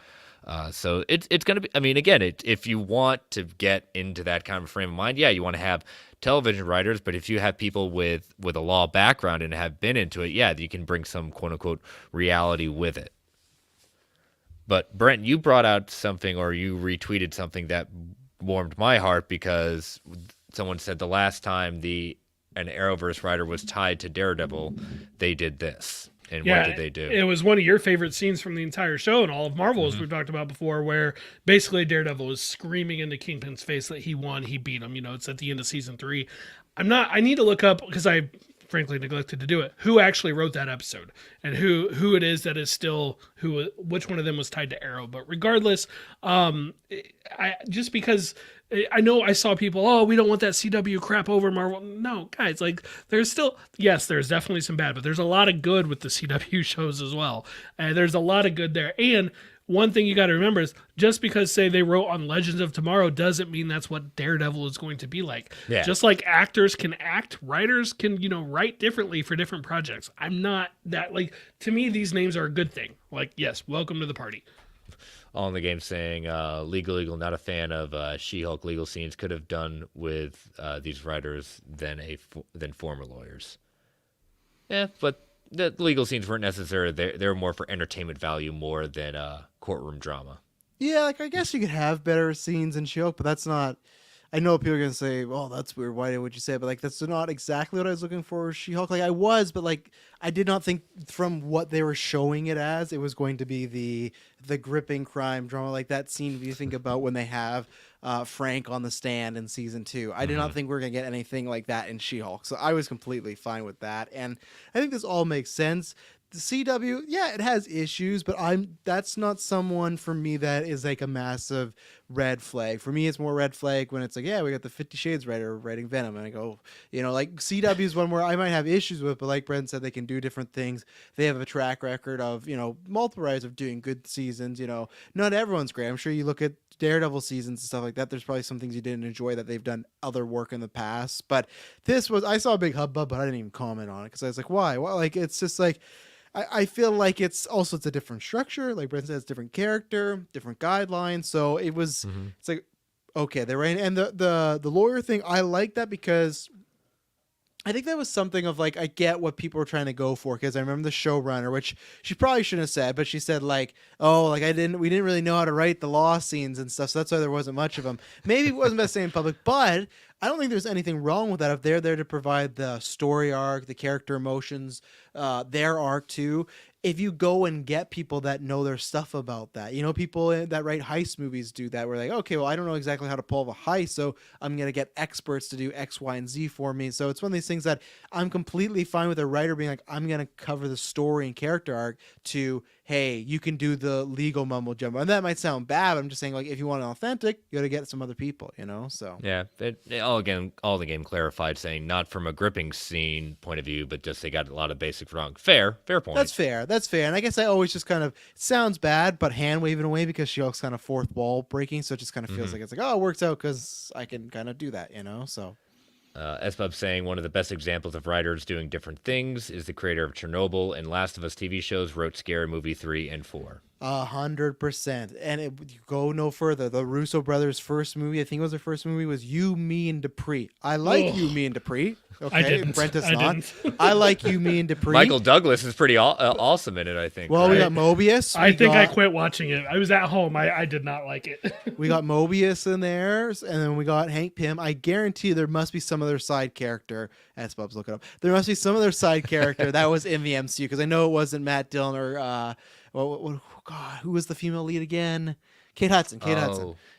So it's going to be, I mean, again, if you want to get into that kind of frame of mind, yeah, you want to have television writers, but if you have people with a law background and have been into it, yeah, you can bring some quote unquote reality with it. But Brent, you brought out something, or you retweeted something that warmed my heart, because someone said the last time an Arrowverse writer was tied to Daredevil, they did this. And what did they do? It was one of your favorite scenes from the entire show and all of Marvel, as we've talked about before, where basically Daredevil was screaming into Kingpin's face that he won, he beat him. It's at the end of season 3. I need to look up, because I frankly neglected to do it, who actually wrote that episode and who it is that is still which one of them was tied to Arrow. But regardless, just because I know I saw people, we don't want that CW crap over Marvel. No, guys, like there's definitely some bad, but there's a lot of good with the CW shows as well. And there's a lot of good there. And one thing you got to remember is just because, say, they wrote on Legends of Tomorrow doesn't mean that's what Daredevil is going to be like. Yeah. Just like actors can act, writers can, write differently for different projects. I'm not that, like, to me, these names are a good thing. Like, yes, welcome to the party. All in the game saying, legal, not a fan of She-Hulk legal scenes, could have done with these writers than former lawyers. Yeah, but the legal scenes weren't necessary. They're more for entertainment value more than courtroom drama. Yeah, like I guess you could have better scenes in She-Hulk, but that's not. I know people are gonna say, "Well, that's weird. Why would you say?" But like, that's not exactly what I was looking for. She-Hulk, like I was, but like I did not think from what they were showing it as, it was going to be the gripping crime drama, like that scene you think about when they have Frank on the stand in season 2. I did not think we were gonna get anything like that in She-Hulk, so I was completely fine with that, and I think this all makes sense. The CW, yeah, it has issues, but that's not someone for me that is like a massive red flag. For me, it's more red flag when it's like, yeah, we got the 50 Shades writer writing Venom, and I go, like CW is one where I might have issues with, but like Brent said, they can do different things. They have a track record of, multiple writers of doing good seasons. Not everyone's great. I'm sure you look at Daredevil seasons and stuff like that, there's probably some things you didn't enjoy that they've done other work in the past. But I saw a big hubbub, but I didn't even comment on it because I was like, why? Well, like it's just like. I feel like it's a different structure. Like Brent says, different character, different guidelines. So it was, it's like, okay, they're right. And the lawyer thing, I like that because I think that was something of like, I get what people were trying to go for. Because I remember the showrunner, which she probably shouldn't have said, but she said like, we didn't really know how to write the law scenes and stuff. So that's why there wasn't much of them. Maybe it wasn't best saying in public, but I don't think there's anything wrong with that. If they're there to provide the story arc, the character emotions, their arc too. If you go and get people that know their stuff about that, people that write heist movies do that. We're like, okay, well, I don't know exactly how to pull off a heist, so I'm going to get experts to do X, Y, and Z for me. So it's one of these things that I'm completely fine with a writer being like, I'm going to cover the story and character arc to, hey, you can do the legal mumbo jumbo. And that might sound bad, but I'm just saying, like, if you want an authentic, you got to get some other people, so. Yeah, all the game clarified, saying not from a gripping scene point of view, but just they got a lot of basics wrong. Fair point. That's fair. And I guess I always just kind of, it sounds bad, but hand waving away because She-Hulk's kind of fourth wall breaking. So it just kind of feels like it's like, it works out because I can kind of do that, so. SPub saying one of the best examples of writers doing different things is the creator of Chernobyl and Last of Us TV shows wrote Scary Movie 3 and 4. 100%. And you go no further. The Russo brothers' first movie, I think it was their first movie, was You, Me, and Dupree. I like You, Me, and Dupree. Okay, I didn't. Brent is not. I like You, Me, and Dupree. Michael Douglas is pretty awesome in it, I think. Well, right? we got Mobius. I quit watching it. I was at home. I did not like it. We got Mobius in there, and then we got Hank Pym. I guarantee there must be some other side character. As Bub's looking up, there must be some other side character that was in the MCU because I know it wasn't Matt Dillon or God, who was the female lead again? Kate Hudson.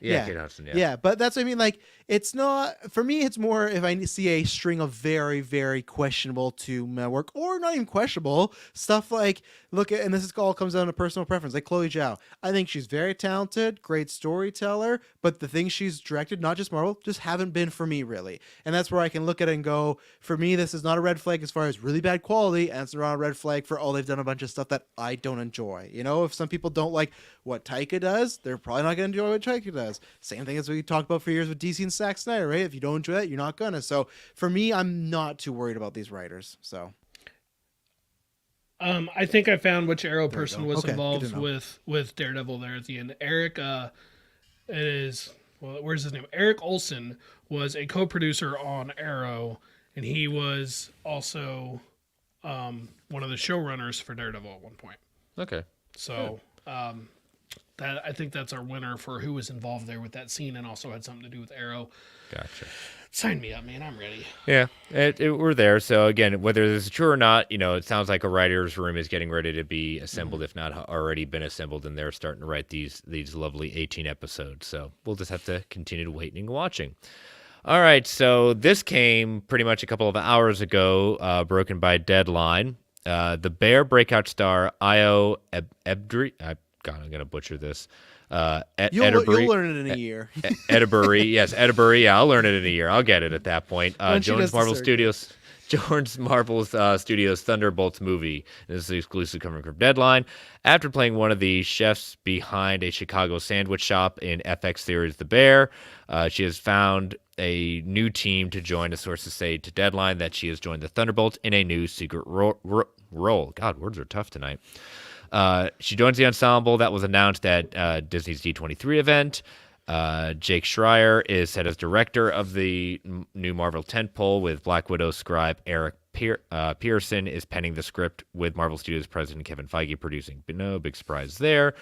Yeah, Kate Hudson. Yeah, but that's what I mean. Like, it's not for me. It's more if I see a string of very, very questionable to work, or not even questionable stuff. Like, and this all comes down to personal preference. Like Chloe Zhao, I think she's very talented, great storyteller, but the things she's directed, not just Marvel, just haven't been for me really. And that's where I can look at it and go, for me, this is not a red flag as far as really bad quality, and it's not a red flag for they've done a bunch of stuff that I don't enjoy. If some people don't like what Taika does, they're probably not going to enjoy what Taika does. Same thing as we talked about for years with DC and Zack Snyder, right? If you don't enjoy that, you're not gonna. So for me, I'm not too worried about these writers. So I think I found which Arrow There you person go. was Okay, good involved to know. with Daredevil there at the end. Eric, where's his name? Eric Olson was a co-producer on Arrow, and he was also one of the showrunners for Daredevil at one point. Okay. So that I think that's our winner for who was involved there with that scene, and also had something to do with Arrow. Gotcha. Sign me up, man. I'm ready. Yeah, we're there. So again, whether this is true or not, it sounds like a writer's room is getting ready to be assembled, if not already been assembled, and they're starting to write these lovely 18 episodes. So we'll just have to continue to waiting and watching. All right, so this came pretty much a couple of hours ago, broken by Deadline. The Bear breakout star Io Ebdri. God, I'm gonna butcher this. you'll learn it in a year. Edebiri, yes, Edebiri. Yeah, I'll learn it in a year. I'll get it at that point. Once she does the circuit. Jones Marvel Studios Thunderbolts movie. This is exclusive coming from Deadline. After playing one of the chefs behind a Chicago sandwich shop in FX series The Bear, she has found a new team to join. The sources say to Deadline that she has joined the Thunderbolts in a new secret role. God, words are tough tonight. She joins the ensemble that was announced at Disney's D23 event. Jake Schreier is set as director of the new Marvel tentpole, with Black Widow scribe Eric Pearson is penning the script, with Marvel Studios president Kevin Feige producing. But no big surprise there.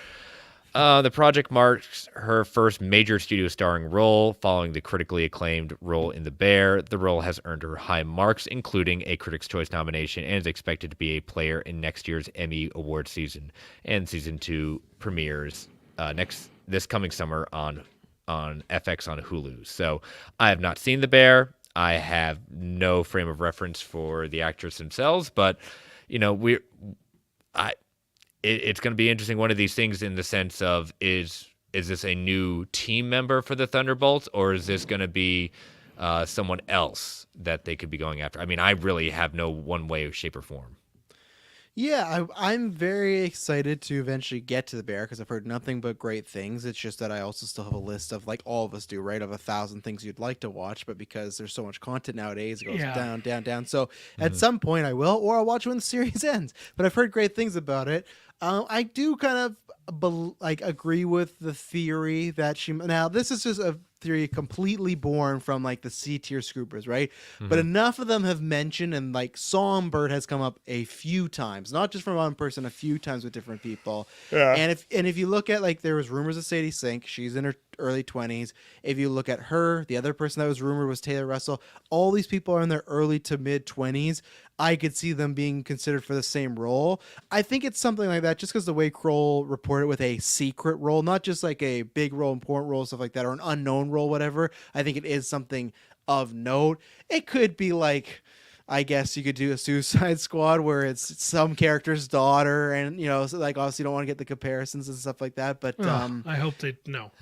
The project marks her first major studio starring role, following the critically acclaimed role in The Bear. The role has earned her high marks, including a Critics' Choice nomination, and is expected to be a player in next year's Emmy Award season. And season 2 premieres this coming summer on FX on Hulu. So I have not seen The Bear. I have no frame of reference for the actors themselves, but it's going to be interesting. One of these things, in the sense of, is this a new team member for the Thunderbolts, or is this going to be someone else that they could be going after? I mean, I really have no one way, shape, or form. Yeah, I'm very excited to eventually get to The Bear, because I've heard nothing but great things. It's just that I also still have a list of, like all of us do, right, of 1,000 things you'd like to watch, but because there's so much content nowadays, it goes down, down, down. So at some point I will, or I'll watch when the series ends. But I've heard great things about it. I do kind of agree with the theory that now this is just a theory completely born from like the C tier scoopers, right? But enough of them have mentioned, and like Songbird has come up a few times, not just from one person, a few times with different people. Yeah. And if you look at, like, there was rumors of Sadie Sink, she's in her early 20s. If you look at her, the other person that was rumored was Taylor Russell. All these people are in their early to mid 20s. I could see them being considered for the same role. I think it's something like that, just because the way Kroll reported with a secret role, not just like a big role, important role, stuff like that, or an unknown role, whatever. I think it is something of note. It could be like, I guess you could do a Suicide Squad where it's some character's daughter, and so, like, obviously you don't want to get the comparisons and stuff like that. But I hope they no.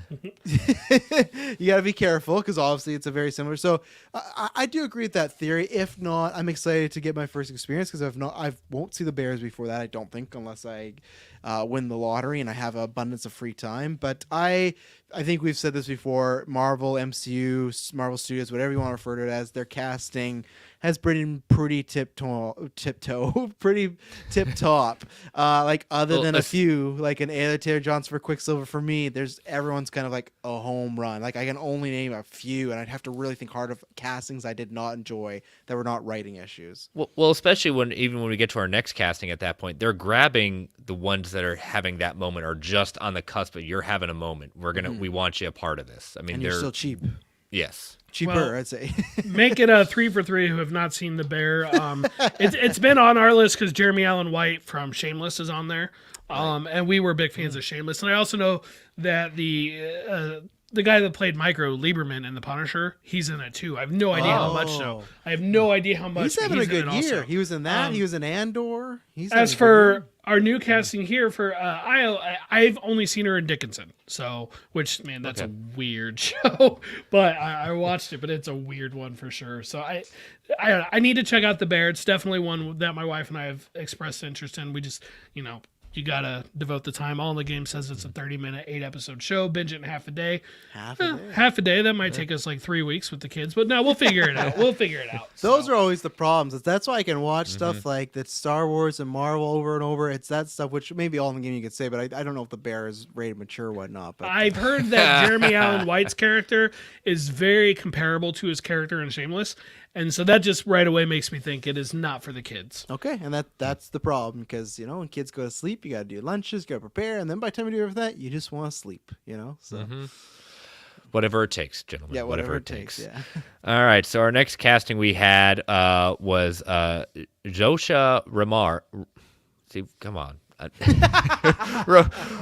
You got to be careful, because obviously it's a very similar. So I do agree with that theory. If not, I'm excited to get my first experience, because I won't see the Bears before that, I don't think, unless I win the lottery and I have abundance of free time. But I think we've said this before. Marvel, MCU, Marvel Studios, whatever you want to refer to it as, their casting has been pretty pretty tip top. Like, other than a few, like an Ayla Taylor-Johnson for Quicksilver, for me, everyone's kind of like a home run. Like, I can only name a few, and I'd have to really think hard of castings I did not enjoy that were not writing issues. Well, especially when we get to our next casting at that point, they're grabbing the ones that are having that moment, or just on the cusp, but you're having a moment. We want you a part of this. I mean, and you're still cheap. Yes. Cheaper, I'd say. Make it a 3 for 3 who have not seen The Bear. It's been on our list because Jeremy Allen White from Shameless is on there, and we were big fans of Shameless. And I also know that the guy that played Micro Lieberman in The Punisher, he's in it too. I have no idea how much. So I have no idea how much. He's having a good year. Also. He was in that. He was in Andor. As for our new casting here for I've only seen her in Dickinson. So, that's a weird show. But I watched it, but it's a weird one for sure. So I need to check out The Bear. It's definitely one that my wife and I have expressed interest in. We just, you gotta devote the time. All in the game says it's a 30-minute, 8-episode show. Binge it in half a day. Half a day. That might take us like 3 weeks with the kids, but no, we'll figure it out. Those are always the problems. That's why I can watch stuff like that Star Wars and Marvel over and over. It's that stuff, which maybe all in the game you could say, but I don't know if the bear is rated mature or whatnot. But I've heard that Jeremy Allen White's character is very comparable to his character in Shameless. And so that just right away makes me think it is not for the kids. Okay, and that's the problem because, when kids go to sleep, you got to do lunches, got to prepare, and then by the time you do everything, you just want to sleep, So Whatever it takes, gentlemen. Yeah, whatever it takes. Yeah. All right, so our next casting we had was Xosha Ramar. See, come on.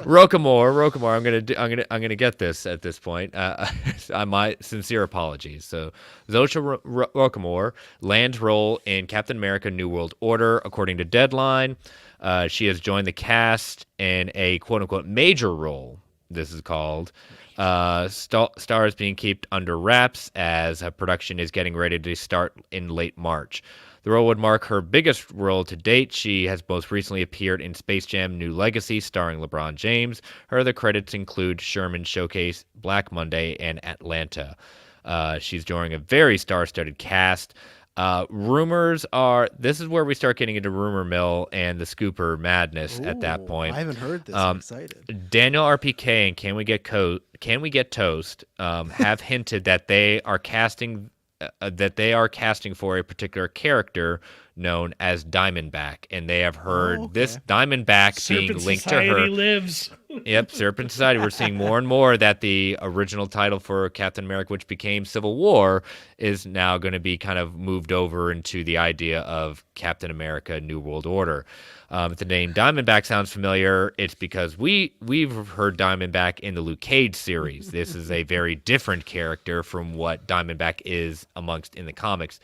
Roquemore. I'm gonna get this at this point. My sincere apologies. So, Xosha Roquemore lands role in Captain America: New World Order, according to Deadline. She has joined the cast in a quote unquote major role. This is called. Stars being kept under wraps as production is getting ready to start in late March. The role would mark her biggest role to date. She has most recently appeared in Space Jam: New Legacy, starring LeBron James. Her other credits include Sherman Showcase, Black Monday, and Atlanta. She's joining a very star-studded cast. Rumors are, this is where we start getting into rumor mill and the scooper madness at that point. I haven't heard this. I'm excited. Daniel RPK and Can We Get Toast have hinted that they are casting for a particular character known as Diamondback, and they have heard this Diamondback Serpent being linked Society to her. lives. Yep, Serpent Society. We're seeing more and more that the original title for Captain America, which became Civil War, is now going to be kind of moved over into the idea of Captain America: New World Order. If the name Diamondback sounds familiar, it's because we've heard Diamondback in the Luke Cage series. This is a very different character from what Diamondback is amongst in the comics.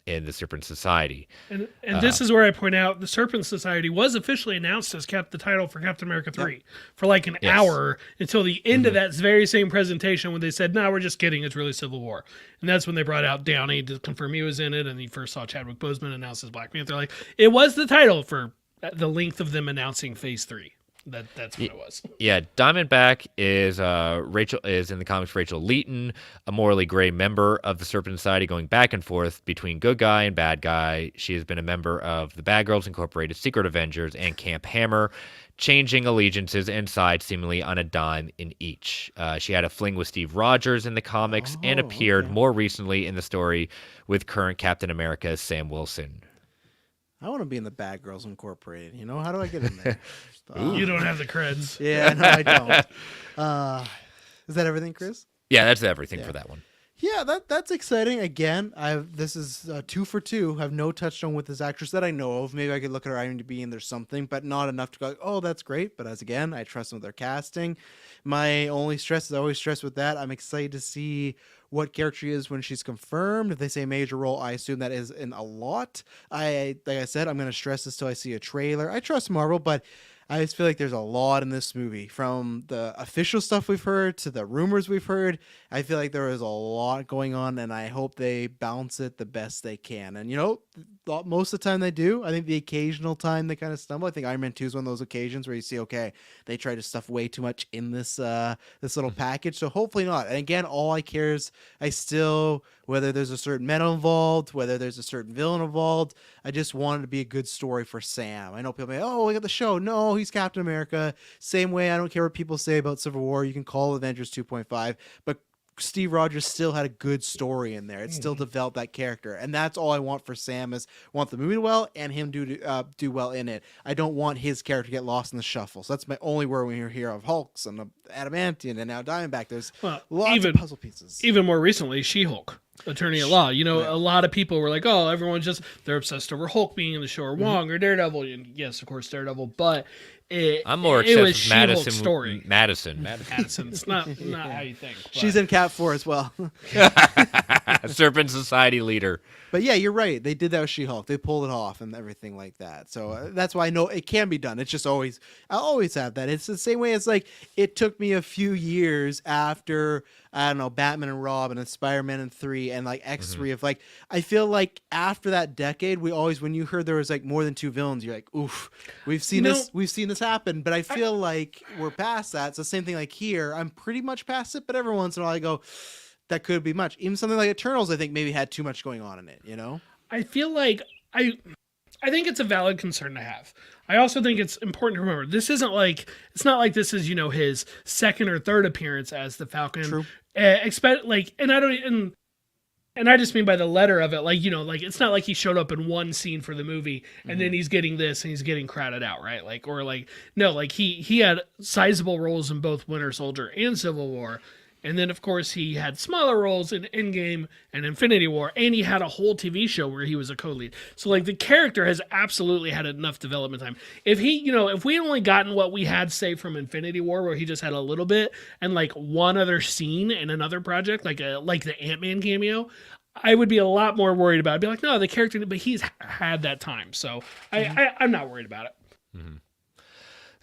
In the Serpent Society. And this is where I point out the Serpent Society was officially announced as the title for Captain America 3 for like an hour until the end of that very same presentation when they said, no, we're just kidding. It's really Civil War. And that's when they brought out Downey to confirm he was in it. And you first saw Chadwick Boseman announce as Black Panther. Like, it was the title for the length of them announcing Phase 3. That's what it was. Yeah, Diamondback is in the comics Rachel Leeton, a morally gray member of the Serpent Society, going back and forth between good guy and bad guy. She has been a member of the Bad Girls Incorporated, Secret Avengers, and Camp Hammer, changing allegiances and sides seemingly on a dime in each. She had a fling with Steve Rogers in the comics and appeared more recently in the story with current Captain America Sam Wilson. I want to be in the Bad Girls Incorporated. How do I get in there? You don't have the creds. Yeah, no, I don't. Is that everything, Chris? Yeah, that's everything for that one. Yeah, that's exciting. Again, this is 2 for 2. Have no touchstone with this actress that I know of. Maybe I could look at her IMDb and there's something, but not enough to go, oh, that's great. But I trust them with their casting. My only stress is always stress with that. I'm excited to see what character she is when she's confirmed. If they say major role, I assume that is in a lot. Like I said, I'm going to stress this till I see a trailer. I trust Marvel, but I just feel like there's a lot in this movie, from the official stuff we've heard to the rumors we've heard. I feel like there is a lot going on, and I hope they balance it the best they can. And, most of the time they do. I think the occasional time they kind of stumble. I think Iron Man 2 is one of those occasions where you see, okay, they try to stuff way too much in this little package. So hopefully not. And again, all I care is whether there's a certain meta involved, whether there's a certain villain involved, I just want it to be a good story for Sam. I know people say, oh, we got the show. No, he's Captain America. Same way, I don't care what people say about Civil War. You can call Avengers 2.5, but Steve Rogers still had a good story in there. It still developed that character, and that's all I want for Sam. Is want the movie well and him do well in it. I don't want his character to get lost in the shuffle. So that's my only worry when you hear of Hulks and Adamantium and now Diamondback. There's lots of puzzle pieces. Even more recently, She-Hulk, Attorney at Law. A lot of people were like, oh, everyone's they're obsessed over Hulk being in the show, or Wong or Daredevil. And yes, of course, Daredevil, but I'm more obsessed with She-Hulk's story. Madison. Madison. It's not how you think. But. She's in Cat 4 as well. Serpent Society leader. But yeah, you're right. They did that with She-Hulk. They pulled it off and everything like that. So that's why I know it can be done. It's just always, I always have that. It's the same way as like it took me a few years after, I don't know, Batman and Robin and Spider-Man and 3 and like X3 of like, I feel like after that decade, we always, when you heard there was like more than 2 villains, you're like, oof, we've seen this happen. But I feel like we're past that. It's the same thing like here. I'm pretty much past it, but every once in a while I go, that could be much. Even something like Eternals, I think maybe had too much going on in it, you know? I feel like I think it's a valid concern to have. I also think it's important to remember this isn't like, it's not like this is, you know, his second or third appearance as the Falcon. True. Expect like, and I just mean by the letter of it, like, you know, like it's not like he showed up in one scene for the movie and then he's getting this and he's getting crowded out, right? Like, or like, no, like he had sizable roles in both Winter Soldier and Civil War. And then, of course, he had smaller roles in Endgame and Infinity War, and he had a whole TV show where he was a co-lead. So, like, the character has absolutely had enough development time. If he, you know, if we had only gotten what we had, say, from Infinity War, where he just had a little bit and like one other scene in another project, like the Ant-Man cameo, I would be a lot more worried about it. I'd be like, no, the character, but he's had that time, so I'm not worried about it. Mm-hmm.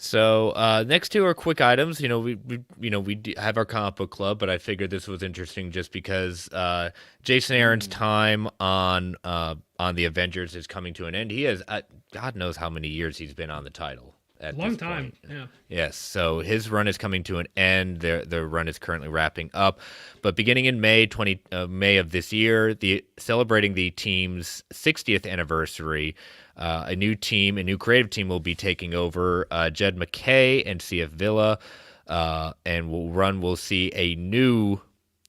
So next 2 are quick items. You know, we have our comic book club, but I figured this was interesting just because Jason Aaron's time on the Avengers is coming to an end. He has God knows how many years he's been on the title. At Long this time, point. yeah. Yes, so his run is coming to an end. The run is currently wrapping up, but beginning in May of this year, celebrating the team's 60th anniversary. A new creative team will be taking over. Jed McKay and CF Villa, and we'll see a new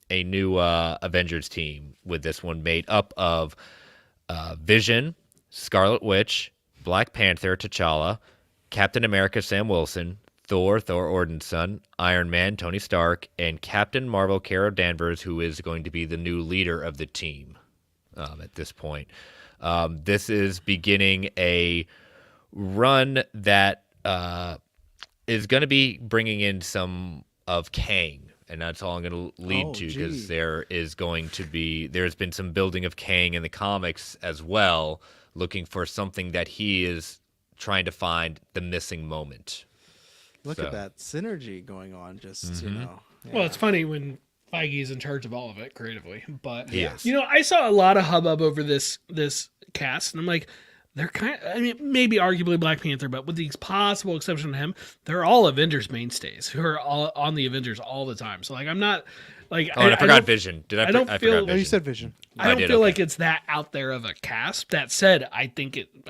Avengers team with this one made up of Vision, Scarlet Witch, Black Panther, T'Challa, Captain America, Sam Wilson, Thor Odinson, Iron Man, Tony Stark, and Captain Marvel, Carol Danvers, who is going to be the new leader of the team at this point. This is beginning a run that is going to be bringing in some of Kang, and that's all I'm going to lead to because there's been some building of Kang in the comics as well, looking for something that he is trying to find the missing moment. Look at that synergy going on, just, you know. Yeah. Well, it's funny when Feige's in charge of all of it creatively, but Yes. you know, I saw a lot of hubbub over this cast, and I'm like, they're I mean, maybe arguably Black Panther, but with the possible exception of him, they're all Avengers mainstays who are all on the Avengers all the time. So like, I'm not like, I forgot Vision. I don't forgot feel- Vision. No, you said Vision. I don't feel like it's that out there of a cast. That said, I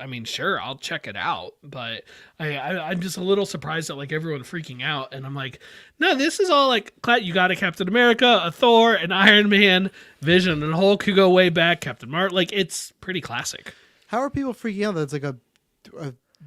mean, sure, I'll check it out, but I'm just a little surprised at like everyone freaking out. And I'm like, no, this is all like, you got a Captain America, a Thor, an Iron Man, Vision, and Hulk who go way back, Captain Marvel. Like, it's pretty classic. How are people freaking out that it's like a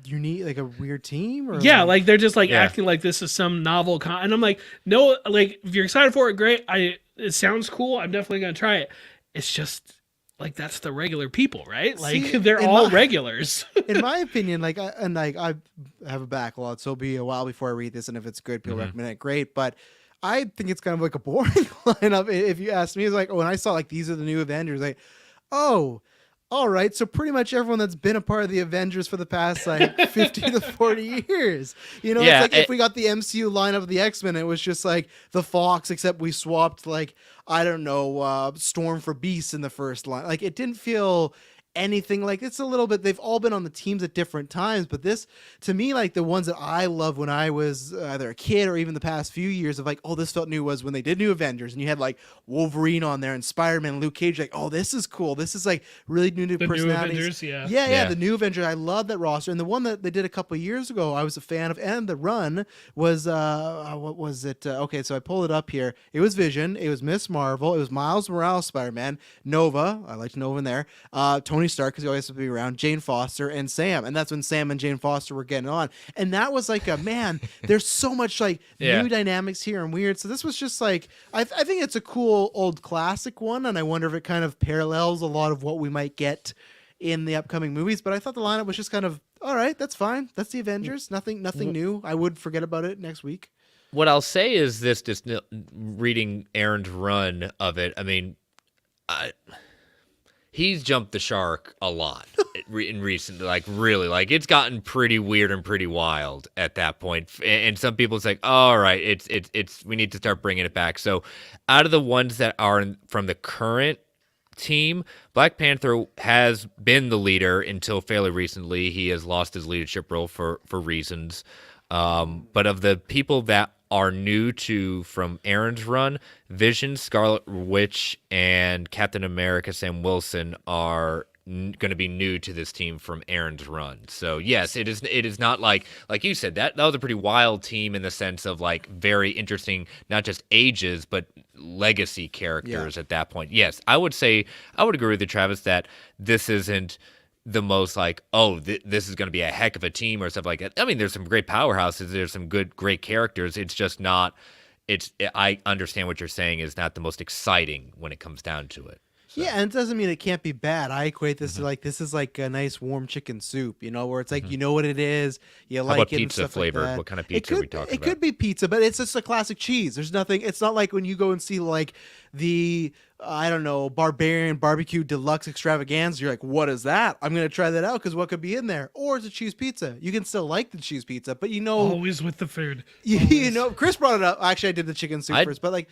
unique, like a weird team? Or Yeah, like they're just like acting like this is some novel and I'm like, no, like if you're excited for it, great. It sounds cool. I'm definitely gonna try it. It's just like that's the regular people, right? Like See, they're all regulars. in my opinion, I have a backlog, so it'll be a while before I read this, and if it's good, people recommend it, great. But I think it's kind of like a boring lineup. If you ask me, it's like, when I saw like these are the new Avengers, like, oh, all right, so pretty much everyone that's been a part of the Avengers for the past like 50 to 40 years. You know, it's like if we got the MCU lineup of the X-Men, it was just like the Fox, except we swapped like, I don't know, Storm for Beast in the first line. Like, it didn't feel anything like, it's a little bit, they've all been on the teams at different times, but this, to me, like the ones that I loved when I was either a kid or even the past few years of like, oh, this felt new, was when they did New Avengers and you had like Wolverine on there and Spider-Man and Luke Cage, like, oh, this is cool, this is like really new personalities. New Avengers, the New Avengers, I love that roster. And the one that they did a couple of years ago I was a fan of, and the run was what was it, okay, so I pulled it up here. It was Vision, it was Miss Marvel, it was Miles Morales Spider-Man, Nova, I liked Nova in there, Tony Stark, because he always has to be around, Jane Foster, and Sam. And that's when Sam and Jane Foster were getting on. And that was like a, man, there's so much like new dynamics here and weird. So this was just like, I think it's a cool old classic one. And I wonder if it kind of parallels a lot of what we might get in the upcoming movies. But I thought the lineup was just kind of, all right, that's fine. That's the Avengers. Nothing new. I would forget about it next week. What I'll say is this, just reading Aaron's run of it, I mean, he's jumped the shark a lot in recent, like really, like it's gotten pretty weird and pretty wild at that point. And some people say, oh, all right, it's we need to start bringing it back. So out of the ones that are from the current team, Black Panther has been the leader until fairly recently. He has lost his leadership role for reasons. But of the people that are new to from Aaron's run, Vision, Scarlet Witch, and Captain America Sam Wilson are going to be new to this team from Aaron's run. So yes, it is not like you said, that was a pretty wild team in the sense of like very interesting, not just ages but legacy characters at that point. Yes, I would agree with you, Travis, that this isn't the most like, this is going to be a heck of a team or stuff like that. I mean, there's some great powerhouses. There's some great characters. It's just not. I understand what you're saying is not the most exciting when it comes down to it. So. Yeah, and it doesn't mean it can't be bad. I equate this to like, this is like a nice warm chicken soup, where it's like, you know what it is, you How like about it. pizza and stuff flavor? like that. What kind of pizza are we talking about? It could be pizza, but it's just a classic cheese. There's nothing. It's not like when you go and see like the I don't know, Barbarian Barbecue Deluxe Extravaganza. You're like, what is that? I'm gonna try that out because what could be in there? Or it's a cheese pizza. You can still like the cheese pizza, but always with the food. Chris brought it up. Actually, I did the chicken soup first, but like,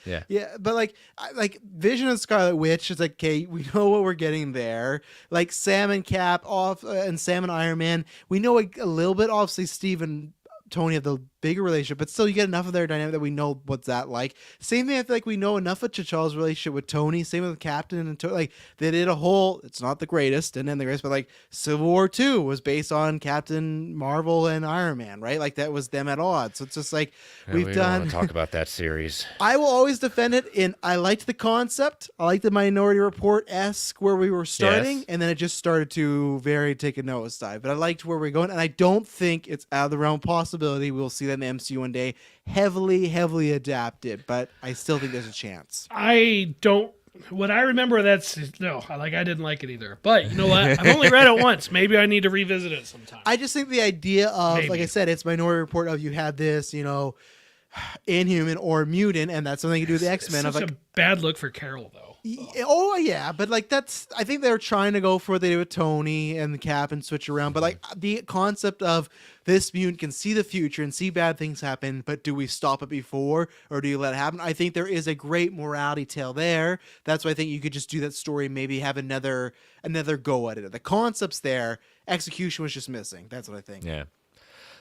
but like Vision and Scarlet Witch is like, okay, we know what we're getting there. Like Sam and Cap and Sam and Iron Man, we know a little bit. Obviously, Steve and Tony have the bigger relationship, but still you get enough of their dynamic that we know what's that like. Same thing, I feel like we know enough of T'Challa's relationship with Tony. Same with Captain and Tony. Like they did a whole, it's not the greatest, and then the greatest, but like Civil War 2 was based on Captain Marvel and Iron Man, right? Like that was them at odds. So it's just like we don't want to talk about that series. I will always defend it. I liked the concept. I liked the Minority Report-esque where we were starting, and then it just started to take a nosedive. But I liked where we're going, and I don't think it's out of the realm of possibility we'll see that in the MCU one day, heavily adapted, but I still think there's a chance. What I remember, I didn't like it either. But you know what? I've only read it once. Maybe I need to revisit it sometime. I just think the idea of, like I said, it's Minority Report of you had this, Inhuman or Mutant, and that's something you do with the X-Men. It's such a bad look for Carol, though. Oh yeah, but like I think they're trying to go for what they did with Tony and the Cap and switch around. But like the concept of this mutant can see the future and see bad things happen, but do we stop it before or do you let it happen? I think there is a great morality tale there. That's why I think you could just do that story, maybe have another go at it. The concept's there, execution was just missing. That's what I think. Yeah.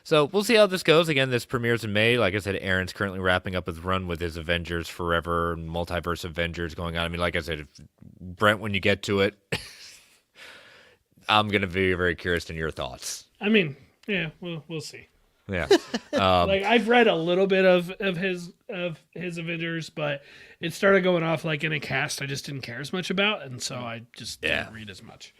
So we'll see how this goes. Again, this premieres in May. Like I said, Aaron's currently wrapping up his run with his Avengers Forever and Multiverse Avengers going on. I mean, like I said, Brent, when you get to it, I'm going to be very curious in your thoughts. I mean, yeah, we'll see. Yeah. Like I've read a little bit of his Avengers, but it started going off like in a cast I just didn't care as much about, and so I just didn't read as much.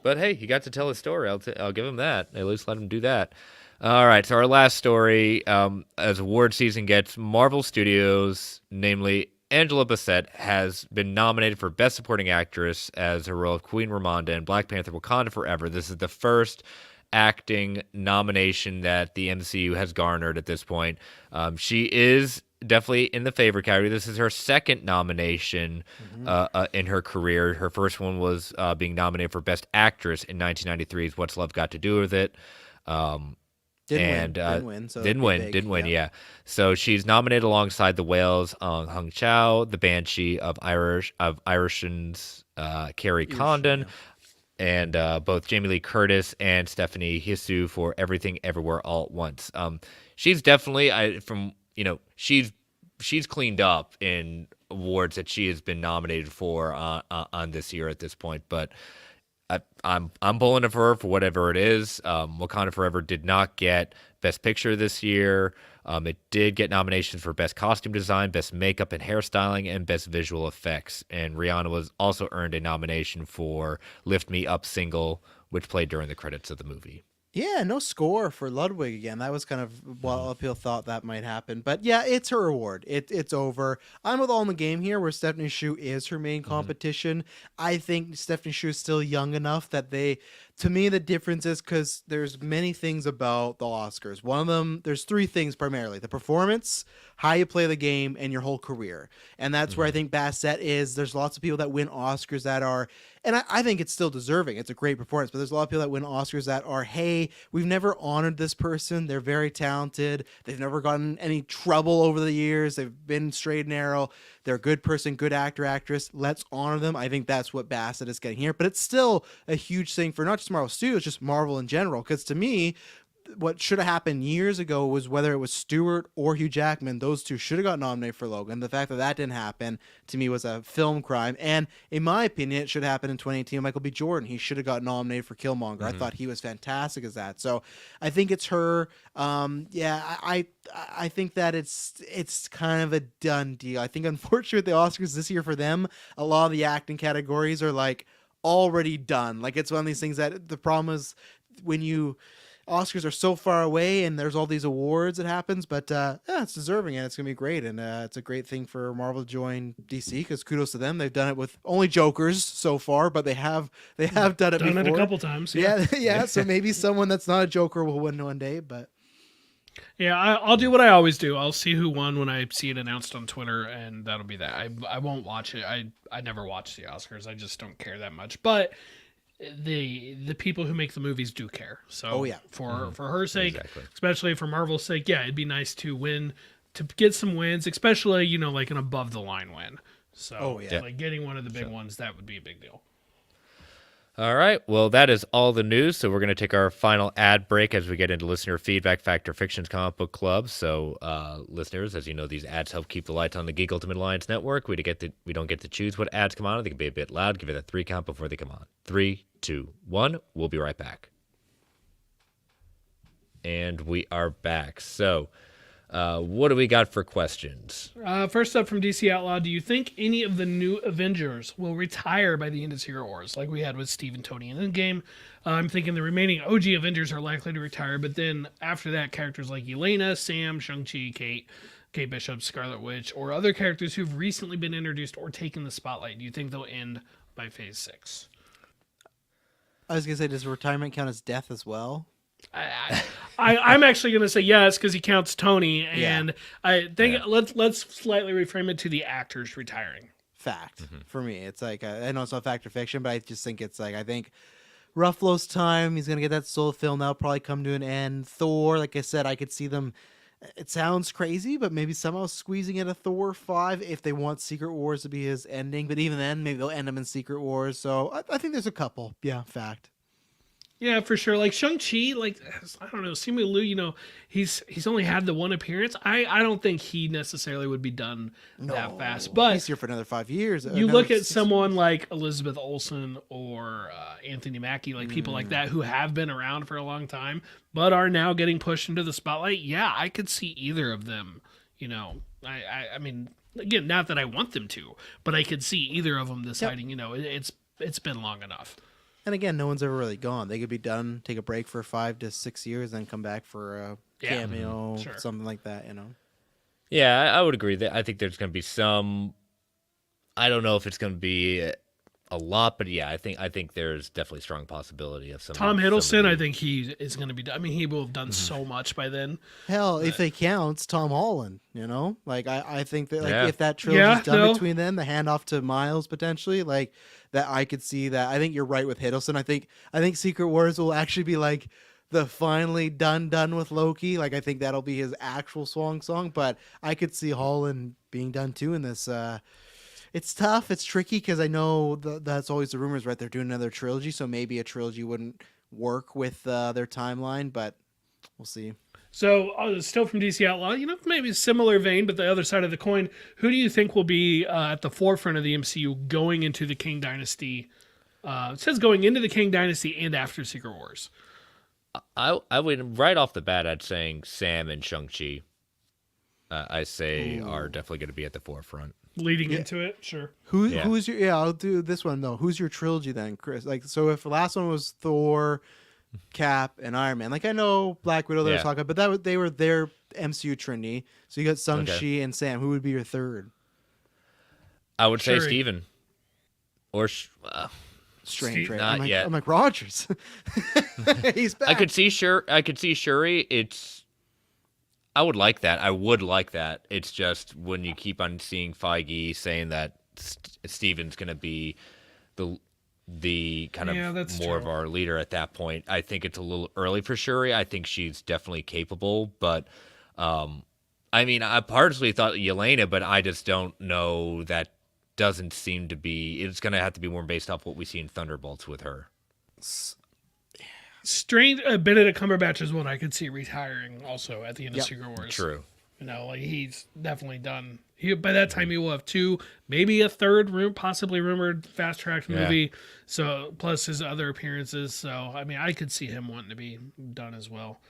But hey, he got to tell his story. I'll give him that. At least let him do that. All right, so our last story, as award season gets, Marvel Studios, namely Angela Bassett, has been nominated for Best Supporting Actress as her role of Queen Ramonda in Black Panther Wakanda Forever. This is the first acting nomination that the MCU has garnered at this point. She is definitely in the favorite category. This is her second nomination in her career. Her first one was being nominated for Best Actress in 1993's What's Love Got to Do with It? Didn't win. Yeah. So she's nominated alongside the Whales, Hung Chow, the Banshee of Irishans, Carrie Condon, and both Jamie Lee Curtis and Stephanie Hsu for Everything Everywhere All at Once. She's definitely she's cleaned up in awards that she has been nominated for on this year at this point, but I'm pulling it for her for whatever it is. Wakanda Forever did not get Best Picture this year. It did get nominations for Best Costume Design, Best Makeup and Hairstyling, and Best Visual Effects. And Rihanna was also earned a nomination for Lift Me Up single, which played during the credits of the movie. Yeah, no score for Ludwig again. That was kind of what a lot of people thought that might happen. But yeah, it's her award. It's over. I'm with All in the Game here, where Stephanie Hsu is her main competition. I think Stephanie Hsu is still young enough that to me, the difference is because there's many things about the Oscars. One of them, there's three things primarily: the performance, how you play the game and your whole career. And that's where I think Bassett is. There's lots of people that win Oscars that are, and I think it's still deserving. It's a great performance, but there's a lot of people that win Oscars that are, hey, we've never honored this person. They're very talented. They've never gotten any trouble over the years. They've been straight and narrow. They're a good person, good actor, actress. Let's honor them. I think that's what Bassett is getting here. But it's still a huge thing for not just Marvel Studios, just Marvel in general. Because to me, what should have happened years ago was whether it was Stewart or Hugh Jackman, those two should have got nominated for Logan. The fact that that didn't happen, to me, was a film crime. And in my opinion, it should happen in 2018. Michael B. Jordan, he should have got nominated for Killmonger. I thought he was fantastic as that. So I think it's her. I think that it's kind of a done deal. I think, unfortunately, the Oscars this year for them, a lot of the acting categories are like already done. Like, it's one of these things that the problem is when Oscars are so far away and there's all these awards that happens, but it's deserving and it's gonna be great, and it's a great thing for Marvel to join DC, because kudos to them. They've done it with only Jokers so far, but they have done it before. Done it a couple times. Yeah. So maybe someone that's not a Joker will win one day, but yeah, I'll do what I always do. I'll see who won when I see it announced on Twitter, and that'll be that. I won't watch it. I never watch the Oscars. I just don't care that much, but the people who make the movies do care. So for her sake, especially for Marvel's sake, it'd be nice to win, to get some wins, especially, like an above the line win. So like getting one of the big ones, that would be a big deal. All right. Well, that is all the news. So we're going to take our final ad break as we get into listener feedback, Factor Fiction's Comic Book Club. So listeners, as you know, these ads help keep the lights on the Geek Ultimate Alliance Network. We don't get to choose what ads come on. They can be a bit loud. Give it a 3 count before they come on. 3, 2, 1. We'll be right back. And we are back. So what do we got for questions? First up from DC Outlaw, do you think any of the new Avengers will retire by the end of Secret Wars, like we had with Steve and Tony in Endgame? I'm thinking the remaining OG Avengers are likely to retire, but then after that, characters like Yelena, Sam, Shang-Chi, Kate Bishop, Scarlet Witch, or other characters who've recently been introduced or taken the spotlight, do you think they'll end by Phase 6? I was gonna say, does retirement count as death as well? I'm actually going to say yes, because he counts Tony, and I think let's slightly reframe it to the actors retiring. Fact for me, it's like I know it's not Factor Fiction, but I just think it's like, I think Ruffalo's time, he's gonna get that solo film, that'll probably come to an end. Thor, like I said, I could see them. It sounds crazy, but maybe somehow squeezing in a Thor 5 if they want Secret Wars to be his ending. But even then, maybe they'll end him in Secret Wars. So I think there's a couple. Yeah, fact. Yeah, for sure. Like Shang-Chi, like, I don't know, Simu Liu, he's only had the one appearance. I don't think he necessarily would be done that fast. But he's here for another 5 years. You look at someone like Elizabeth Olsen or Anthony Mackie, like people like that who have been around for a long time, but are now getting pushed into the spotlight. Yeah, I could see either of them. I mean, again, not that I want them to, but I could see either of them deciding. It's been long enough. And again, no one's ever really gone. They could be done, take a break for 5 to 6 years, then come back for a cameo, something like that, Yeah, I would agree. I think there's going to be some. I don't know if it's going to be a lot, but yeah, I think there's definitely a strong possibility of some. Tom Hiddleston, I think he is going to be. I mean, he will have done so much by then. Hell, if they count, it's Tom Holland. Like I think that if that trilogy's done between them, the handoff to Miles potentially, like that, I could see that. I think you're right with Hiddleston. I think Secret Wars will actually be like the finally done with Loki. Like, I think that'll be his actual song. But I could see Holland being done too in this. It's tough. It's tricky because I know that's always the rumors, right? They're doing another trilogy, so maybe a trilogy wouldn't work with their timeline, but we'll see. So, still from DC Outlaw, maybe a similar vein, but the other side of the coin, who do you think will be at the forefront of the MCU going into the King Dynasty? It says going into the King Dynasty and after Secret Wars. I would, right off the bat, I'd saying Sam and Shang-Chi, I say, are definitely going to be at the forefront. Leading into it, sure. Who's your? I'll do this one though. Who's your trilogy then, Chris? Like, so if the last one was Thor, Cap, and Iron Man, like I know Black Widow they were talking, but they were their MCU trinity. So you got Shang-Chi and Sam. Who would be your third? I would say Steven. Or Strange, right? Not yet. I'm like Rogers. He's back. I could see Shuri. I would like that. I would like that. It's just when you keep on seeing Feige saying that Steven's going to be the kind of that's more true. of our leader at that point, I think it's a little early for Shuri. I think she's definitely capable, but I mean, I personally thought Yelena, but I just don't know. That doesn't seem to be. It's going to have to be more based off what we see in Thunderbolts with her. Strange. Benedict Cumberbatch is one I could see retiring also at the end of Secret Wars. True. You know, like he's definitely done. By that time, he will have 2, maybe a third, possibly rumored fast track movie. So plus his other appearances. So I mean, I could see him wanting to be done as well.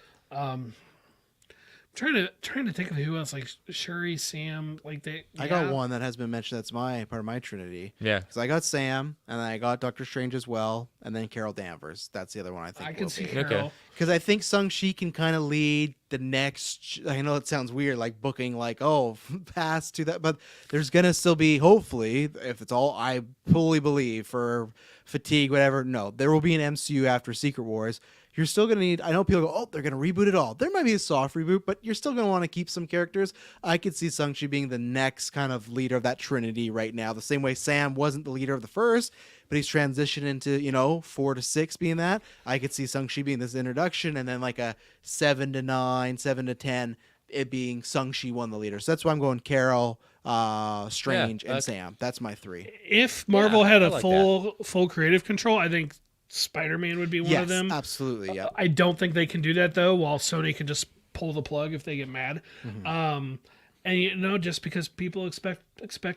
Trying to think of who else, like Shuri, Sam, like they. I got one that has been mentioned. That's part of my trinity. Yeah, because I got Sam, and then I got Doctor Strange as well, and then Carol Danvers. That's the other one I think. I can see be. Carol. Because I think Shang-Chi can kind of lead the next. I know it sounds weird, like booking, like pass to that, but there's gonna still be, hopefully, if it's all I fully believe for fatigue, whatever. No, there will be an MCU after Secret Wars. You're still going to need, I know people go, they're going to reboot it all. There might be a soft reboot, but you're still going to want to keep some characters. I could see Shang-Chi being the next kind of leader of that trinity right now. The same way Sam wasn't the leader of the first, but he's transitioned into, 4 to 6 being that. I could see Shang-Chi being this introduction, and then like a 7 to 9, 7 to 10, it being Shang-Chi one the leader. So that's why I'm going Carol, Strange, and Sam. That's my 3. If Marvel had a like full creative control, I think Spider-Man would be one of them. Absolutely, yeah. I don't think they can do that though, while Sony can just pull the plug if they get mad. Mm-hmm. And just because people expect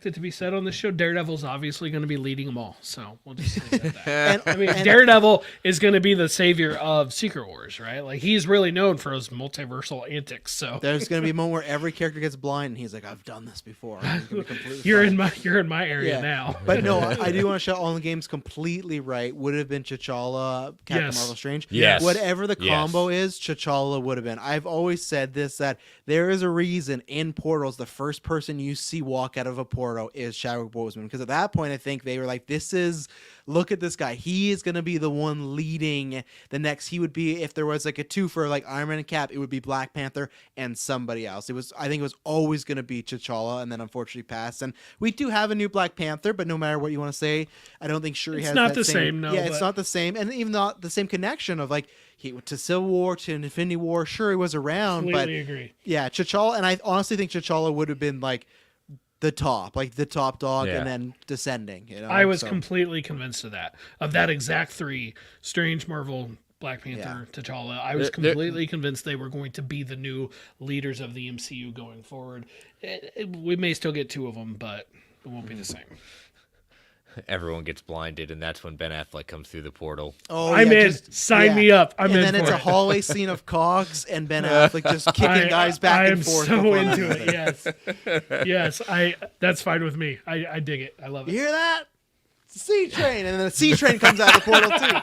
it to be said on this show, Daredevil's obviously going to be leading them all. So we'll just leave it at that. I mean, Daredevil is going to be the savior of Secret Wars, right? Like he's really known for his multiversal antics. So there's going to be a moment where every character gets blind, and he's like, "I've done this before." You're in my area now. But no, I do want to shout all the games completely right. Would have been T'Challa, Captain Marvel Strange. Yes. Whatever the combo is, T'Challa would have been. I've always said this, that there is a reason in Portals the first person you see walk out of a portal is Chadwick Boseman, because at that point I think they were like, look at this guy, he is going to be the one leading the next. He would be, if there was like a 2 for like Iron Man and Cap, it would be Black Panther and somebody else. I think it was always going to be T'Challa, and then unfortunately passed. And we do have a new Black Panther, but no matter what you want to say, I don't think Shuri has it's not that the same. No, it's not the same, and even not the same connection of like to Civil War, to Infinity War. Sure, he was around, completely but agree. Yeah, T'Challa, and I honestly think T'Challa would have been like the top dog, and then descending. I was completely convinced of that exact 3: Strange, Marvel, Black Panther, T'Challa. I was completely convinced they were going to be the new leaders of the MCU going forward. We may still get 2 of them, but it won't be the same. Everyone gets blinded, and that's when Ben Affleck comes through the portal. Oh, I'm in. Sign me up. I'm in. And then it's a hallway scene of Cox and Ben Affleck just kicking guys back and forth. I'm so into it. Yes. That's fine with me. I dig it. I love it. You hear that? It's a C train, and then a C train comes out of the portal too.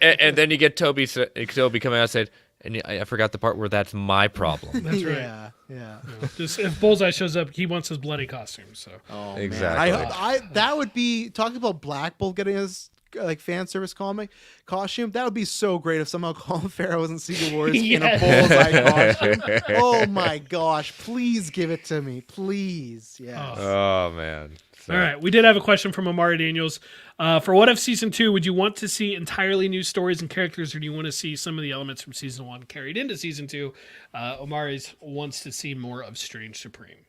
and then you get Toby coming out and said, and I forgot the part where that's my problem. That's right. Yeah. Just if Bullseye shows up, he wants his bloody costume. So Exactly. I that would be, talking about Black Bolt getting his like fan service costume. That would be so great if somehow Colin Farrell was in Secret Wars in a Bullseye costume. Oh my gosh! Please give it to me, please. Yeah. Oh man. So. All right, we did have a question from Amari Daniels. For What If Season 2, would you want to see entirely new stories and characters, or do you want to see some of the elements from Season 1 carried into Season 2? Omari wants to see more of Strange Supreme.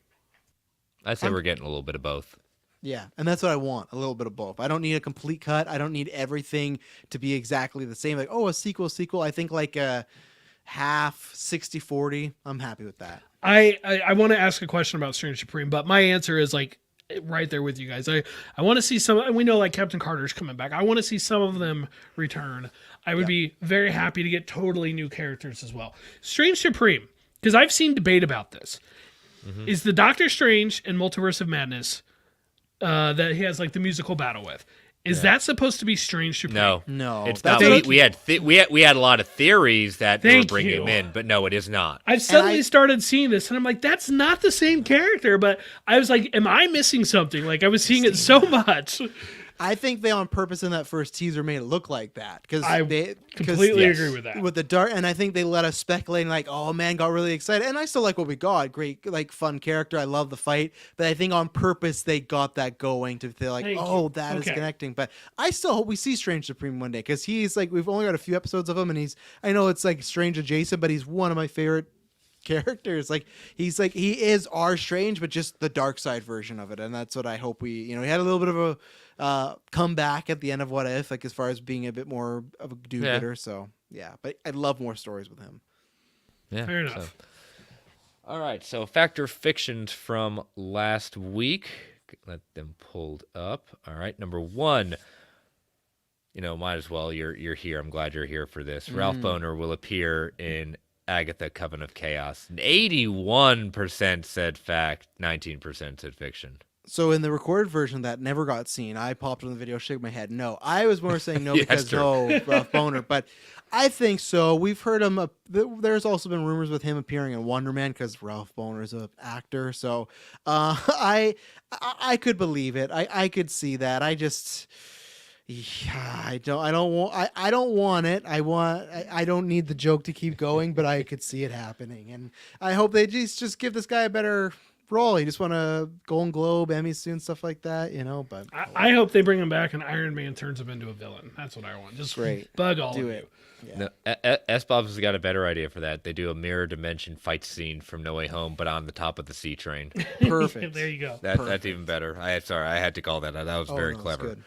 I say we're getting a little bit of both. Yeah, and that's what I want, a little bit of both. I don't need a complete cut. I don't need everything to be exactly the same. Like, a sequel. I think like a half, 60-40. I'm happy with that. I want to ask a question about Strange Supreme, but my answer is like right there with you guys. I want to see some, and we know like Captain Carter's coming back. I want to see some of them return. I would be very happy to get totally new characters as well. Strange Supreme, because I've seen debate about this. Mm-hmm. Is the Doctor Strange and Multiverse of Madness that he has like the musical battle with? Is that supposed to be Strange Supreme? No, it's not. We had a lot of theories that they were bringing him in, but no, it is not. I've suddenly started seeing this, and I'm like, that's not the same character. But I was like, am I missing something? Like I was seeing it so much. I think they on purpose in that first teaser made it look like that because I they completely yes. agree with that. with the dark, and I think they let us speculate like, oh man, got really excited, and I still like what we got. Great, like fun character. I love the fight, but I think on purpose they got that going to feel like, Thank oh, you. that is Okay. connecting. But I still hope we see Strange Supreme one day because he's like, we've only got a few episodes of him, and I know it's like Strange adjacent, but he's one of my favorite characters. Like he is our Strange, but just the dark side version of it, and that's what I hope we. He had a little bit of a comeback at the end of What If, like as far as being a bit more of a do-gooder. So yeah, but I'd love more stories with him. Yeah, Fair enough. All right, so Factor Fictions from last week. Let them pulled up. All right, number 1. Might as well. You're here. I'm glad you're here for this. Ralph Boner will appear in Agatha: Coven of Chaos. 81% said fact, 19% said fiction. So in the recorded version that never got seen, I popped on the video, shook my head. No, I was more saying no Yeah, because that's true. no, Ralph Boner. But I think so. We've heard him. There's also been rumors with him appearing in Wonder Man because Ralph Boner is an actor. So I could believe it. I could see that. I just. Yeah, I don't want it. I don't need the joke to keep going, but I could see it happening, and I hope they just give this guy a better role. He just won a Golden Globe, Emmy soon, stuff like that, But I hope they bring him back and Iron Man turns him into a villain. That's what I want. Just Great. bug all Do of it. you. Yeah. No, S-Bob's has got a better idea for that. They do a mirror dimension fight scene from No Way Home, but on the top of the sea train. Perfect. There you go. That's even better. I had to call that out. That was very no, that's clever. good.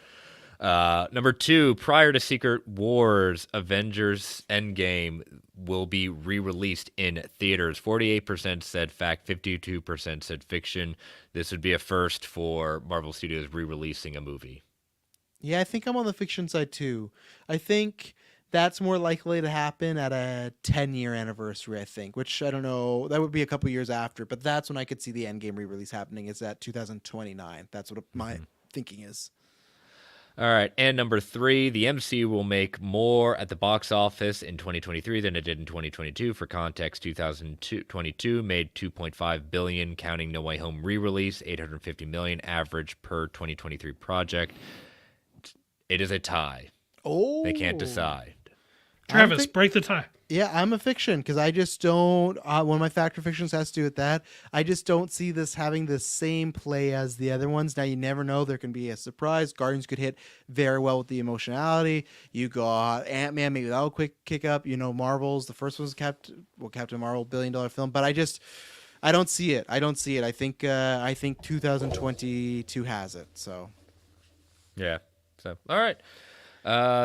Number 2, prior to Secret Wars, Avengers Endgame will be re-released in theaters. 48% said fact, 52% said fiction. This would be a first for Marvel Studios re-releasing a movie. Yeah, I think I'm on the fiction side too. I think that's more likely to happen at a 10-year anniversary, I think, which I don't know. That would be a couple years after, but that's when I could see the Endgame re-release happening. Is at 2029. That's what my thinking is. All right, and number 3, the MCU will make more at the box office in 2023 than it did in 2022. For context, 2022 made $2.5 billion, counting No Way Home re-release, $850 million average per 2023 project. It is a tie. Oh, They can't decide. Travis, break the tie. Yeah, I'm a fiction because I just don't. One of my factor fictions has to do with that. I just don't see this having the same play as the other ones. Now you never know; there can be a surprise. Guardians could hit very well with the emotionality. You got Ant-Man, maybe that'll quick kick up. Marvel's the first one's Captain Marvel, $1 billion film. But I don't see it. I don't see it. I think 2022 has it. So Yeah. So, all right.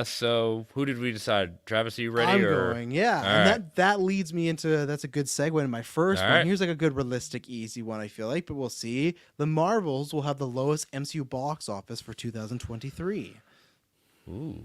So who did we decide? Travis, are you ready? I'm going, yeah. All And right. that leads me into, that's a good segue into my first All one. right. Here's like a good realistic, easy one, I feel like, but we'll see. The Marvels will have the lowest MCU box office for 2023. Ooh.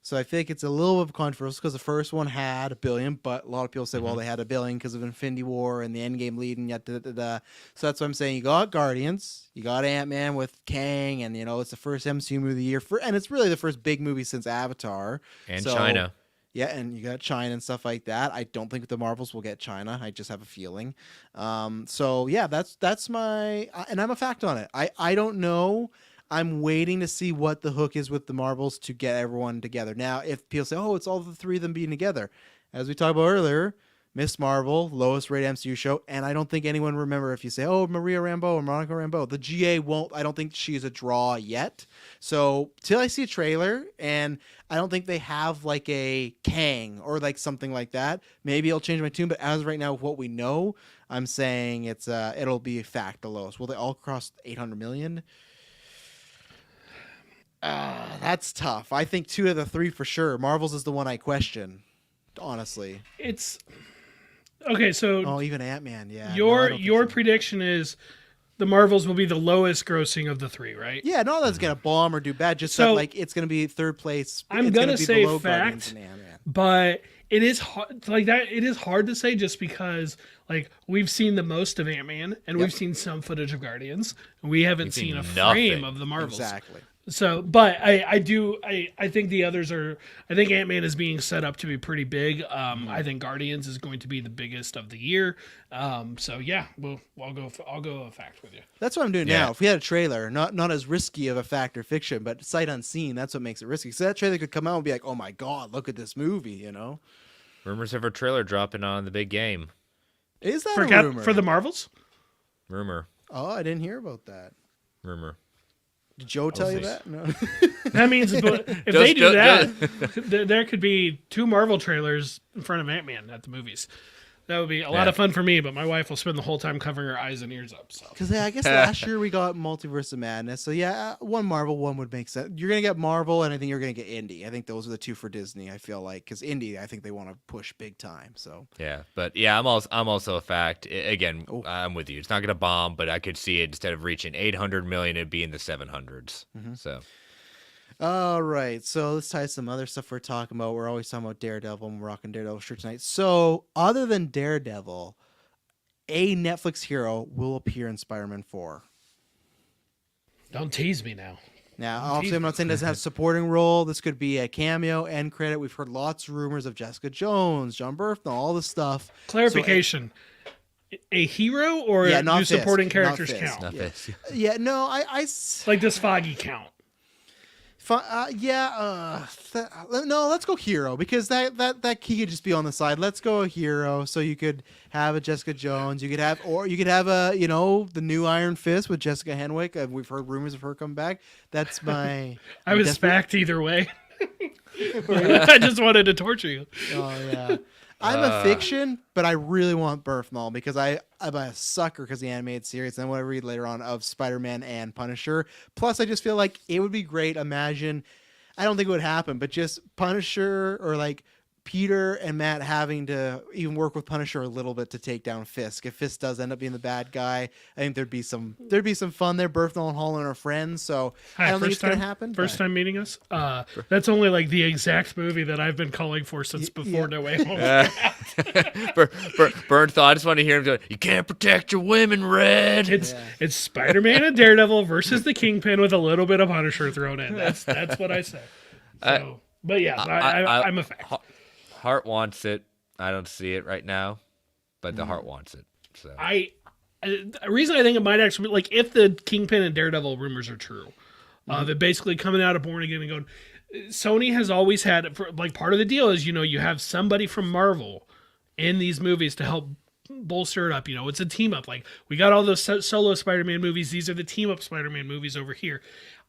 So I think it's a little bit controversial because the first one had $1 billion, but a lot of people say, well, they had $1 billion because of Infinity War and the Endgame lead and yet So that's what I'm saying. You got Guardians, you got Ant-Man with Kang, and it's the first MCU movie of the year and it's really the first big movie since Avatar. And So, China. Yeah, and you got China and stuff like that. I don't think the Marvels will get China. I just have a feeling. So yeah, that's my and I'm a fact on it. I don't know. I'm waiting to see what the hook is with the Marvels to get everyone together. Now, if people say, "Oh, it's all the three of them being together," as we talked about earlier, Miss Marvel, lowest rated MCU show, and I don't think anyone remember if you say, "Oh, Maria Rambeau or Monica Rambeau." The GA won't. I don't think she's a draw yet. So till I see a trailer, and I don't think they have like a Kang or like something like that. Maybe I'll change my tune. But as of right now, with what we know, I'm saying it'll be a fact the lowest. Will they all cross 800 million? That's tough. I think 2 of the 3 for sure. Marvel's is the one I question, honestly. It's okay. So Oh, even Ant-Man, yeah. No, I your don't think so. prediction is the Marvels will be the lowest grossing of the 3, right? Yeah, not that it's gonna bomb or do bad. Just So- that like it's gonna be third place. I'm It's gonna be say below Guardians fact. and Ant-Man. But it is hard, like that. It is hard to say just because like we've seen the most of Ant-Man and we've seen some footage of Guardians. And we haven't We've seen seen a nothing. frame of the Marvels. Exactly. So, but I think the others are. I think Ant-Man is being set up to be pretty big. I think Guardians is going to be the biggest of the year. So yeah, I'll go a fact with you. That's what I'm doing Yeah. now. If we had a trailer, not as risky of a fact or fiction, but sight unseen, that's what makes it risky. So that trailer could come out and be like, oh my God, look at this movie, you know? Rumors of a trailer dropping on the big game. Is that a rumor? For the Marvels? Rumor. Oh, I didn't hear about that. Rumor. Did Joe tell you see. that? No. That means if they do that, there could be 2 Marvel trailers in front of Ant-Man at the movies. That would be a lot of fun for me, but my wife will spend the whole time covering her eyes and ears up. So. Because I guess last year we got Multiverse of Madness. So yeah, one Marvel, one would make sense. You're going to get Marvel, and I think you're going to get Indie. I think those are the 2 for Disney, I feel like. Because Indie, I think they want to push big time. So Yeah, but yeah, I'm also a fact. Again, Oh. I'm with you. It's not going to bomb, but I could see it instead of reaching 800 million, it'd be in the 700s. So all right, so let's tie some other stuff we're talking about. We're always talking about Daredevil, and we're rocking Daredevil shirt tonight. So, other than Daredevil, a Netflix hero will appear in Spider-Man 4. Don't tease me now. Now, obviously, I'm not saying it doesn't have a supporting role. This could be a cameo, end credit. We've heard lots of rumors of Jessica Jones, John Bernthal, all this stuff. Clarification. A hero or Yeah, not do Fisk, supporting not characters Fisk. count? not this. Yeah, no, Like does Foggy count? No, let's go hero because that key could just be on the side. Let's go a hero. So you could have a Jessica Jones. You could have a the new Iron Fist with Jessica Henwick. We've heard rumors of her coming back. That's my. I was fact either way. I just wanted to torture you. Oh yeah. I'm a fiction, but I really want Bernthal because I'm a sucker because the animated series and what I read later on of Spider-Man and Punisher. Plus, I just feel like it would be great. Imagine, I don't think it would happen, but just Punisher or like Peter and Matt having to even work with Punisher a little bit to take down Fisk. If Fisk does end up being the bad guy, I think there'd be some fun there. Bernthal and Holland are friends, so I don't think it's gonna happen. First time meeting us. That's only like the exact movie that I've been calling for since before No Way Home. Bernthal, I just want to hear him go, you can't protect your women, Red. It's Spider-Man and Daredevil versus the Kingpin with a little bit of Punisher thrown in. That's what I say. So, but yeah, I'm a fact. Heart wants it. I don't see it right now, but the heart wants it. So The reason I think it might actually be like if the Kingpin and Daredevil rumors are true, that basically coming out of Born Again and going, Sony has always had like part of the deal is you have somebody from Marvel in these movies to help bolster it up. It's a team up. Like we got all those solo Spider-Man movies. These are the team up Spider-Man movies over here.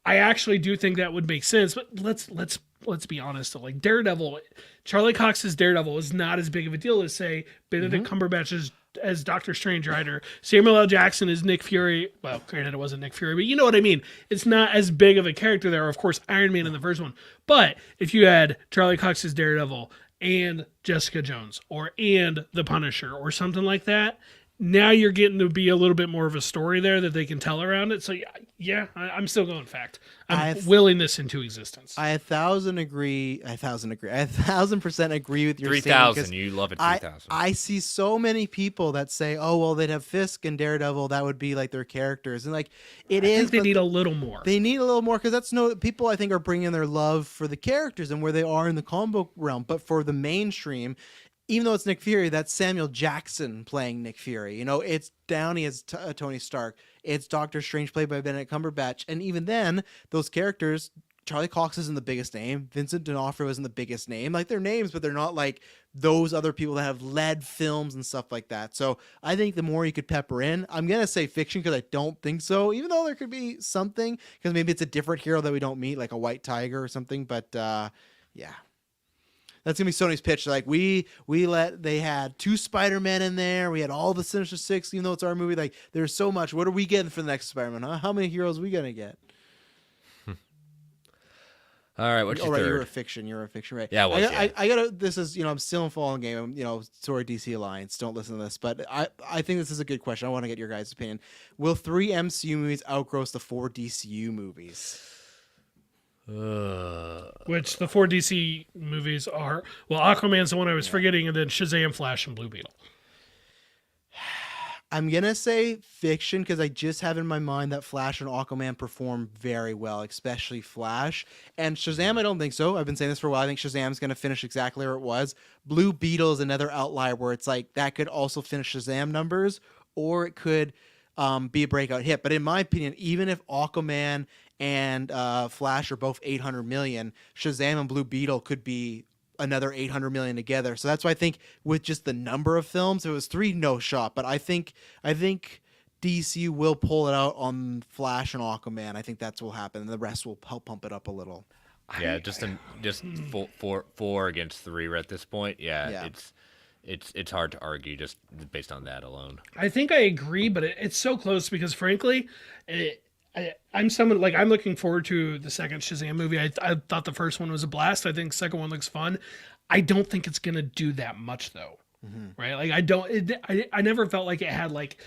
I actually do think that would make sense, but let's be honest. Like Daredevil, Charlie Cox's Daredevil is not as big of a deal as say Benedict Cumberbatch as Doctor Strange, right? Or Samuel L. Jackson is Nick Fury. Well, granted it wasn't Nick Fury, but you know what I mean. It's not as big of a character there. Of course, Iron Man in the first one, but if you had Charlie Cox's Daredevil and Jessica Jones and the Punisher or something like that, now you're getting to be a little bit more of a story there that they can tell around it. So yeah, I'm still going fact. I'm willing this into existence. I 1,000% agree. I 1,000% agree with your 3,000. You love it. 3,000. I see so many people that say, "Oh, well, they'd have Fisk and Daredevil. That would be like their characters." And like I think they need a little more. They need a little more because people I think are bringing their love for the characters and where they are in the comic book realm. But for the mainstream, even though it's Nick Fury, that's Samuel Jackson playing Nick Fury. It's Downey as Tony Stark. It's Doctor Strange played by Benedict Cumberbatch. And even then, those characters, Charlie Cox isn't the biggest name. Vincent D'Onofrio isn't the biggest name. Like, they're names, but they're not like those other people that have led films and stuff like that. So I think the more you could pepper in, I'm going to say fiction because I don't think so, even though there could be something, because maybe it's a different hero that we don't meet, like a White Tiger or something. But yeah. That's gonna be Sony's pitch. Like they had 2 Spider-Man in there. We had all the Sinister Six, even though it's our movie. Like there's so much. What are we getting for the next Spider-Man? Huh? How many heroes are we gonna get? All right, what's your third? You're a fiction, right? Yeah, I gotta. This is I'm still in falling game. Sorry, DC Alliance. Don't listen to this, but I think this is a good question. I want to get your guys' opinion. Will 3 MCU movies outgross the 4 DCU movies? Which the 4 DC movies are. Well, Aquaman's the one I was forgetting, and then Shazam, Flash, and Blue Beetle. I'm going to say fiction because I just have in my mind that Flash and Aquaman perform very well, especially Flash. And Shazam, I don't think so. I've been saying this for a while. I think Shazam's going to finish exactly where it was. Blue Beetle is another outlier where it's like that could also finish Shazam numbers, or it could be a breakout hit. But in my opinion, even if Aquaman and Flash are both 800 million, Shazam and Blue Beetle could be another 800 million together. So that's why I think with just the number of films, it was 3, no shot. But I think DC will pull it out on Flash and Aquaman. I think that's what will happen, and the rest will help pump it up a little. Yeah, just four against 3 at this point. Yeah. It's hard to argue just based on that alone. I think I agree, but it's so close because frankly, I'm someone like I'm looking forward to the second Shazam movie. I thought the first one was a blast. I think the second one looks fun. I don't think it's gonna do that much though, right? Like I never felt like it had like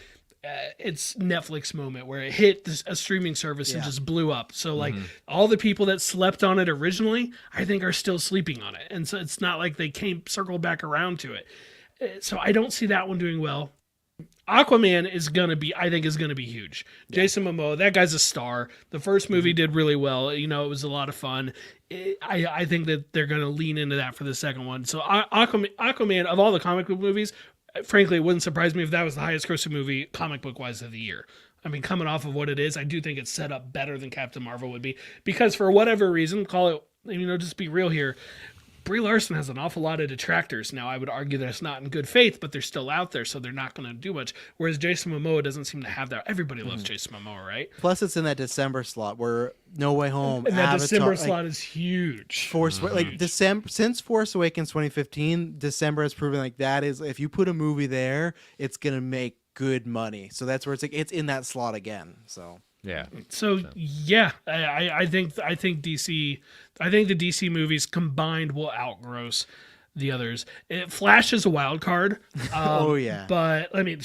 its Netflix moment where it hit a streaming service and just blew up. So like all the people that slept on it originally, I think are still sleeping on it, and so it's not like they circled back around to it. So I don't see that one doing well. Aquaman is gonna be huge. Yeah. Jason Momoa, that guy's a star. The first movie did really well. You know, it was a lot of fun. I think that they're gonna lean into that for the second one. So Aquaman, of all the comic book movies, frankly, it wouldn't surprise me if that was the highest grossing movie comic book wise of the year. I mean, coming off of what it is, I do think it's set up better than Captain Marvel would be, because for whatever reason, call it, just be real here, Brie Larson has an awful lot of detractors. Now, I would argue that it's not in good faith, but they're still out there, so they're not going to do much. Whereas Jason Momoa doesn't seem to have that. Everybody loves Jason Momoa, right? Plus, it's in that December slot where No Way Home, and that Avatar, December slot is huge. December, since Force Awakens 2015, December has proven like that is, if you put a movie there, it's going to make good money. So that's where it's like it's in that slot again. So yeah. So yeah, I think DC. I think the DC movies combined will outgross the others. Flash is a wild card. Oh yeah, but I mean,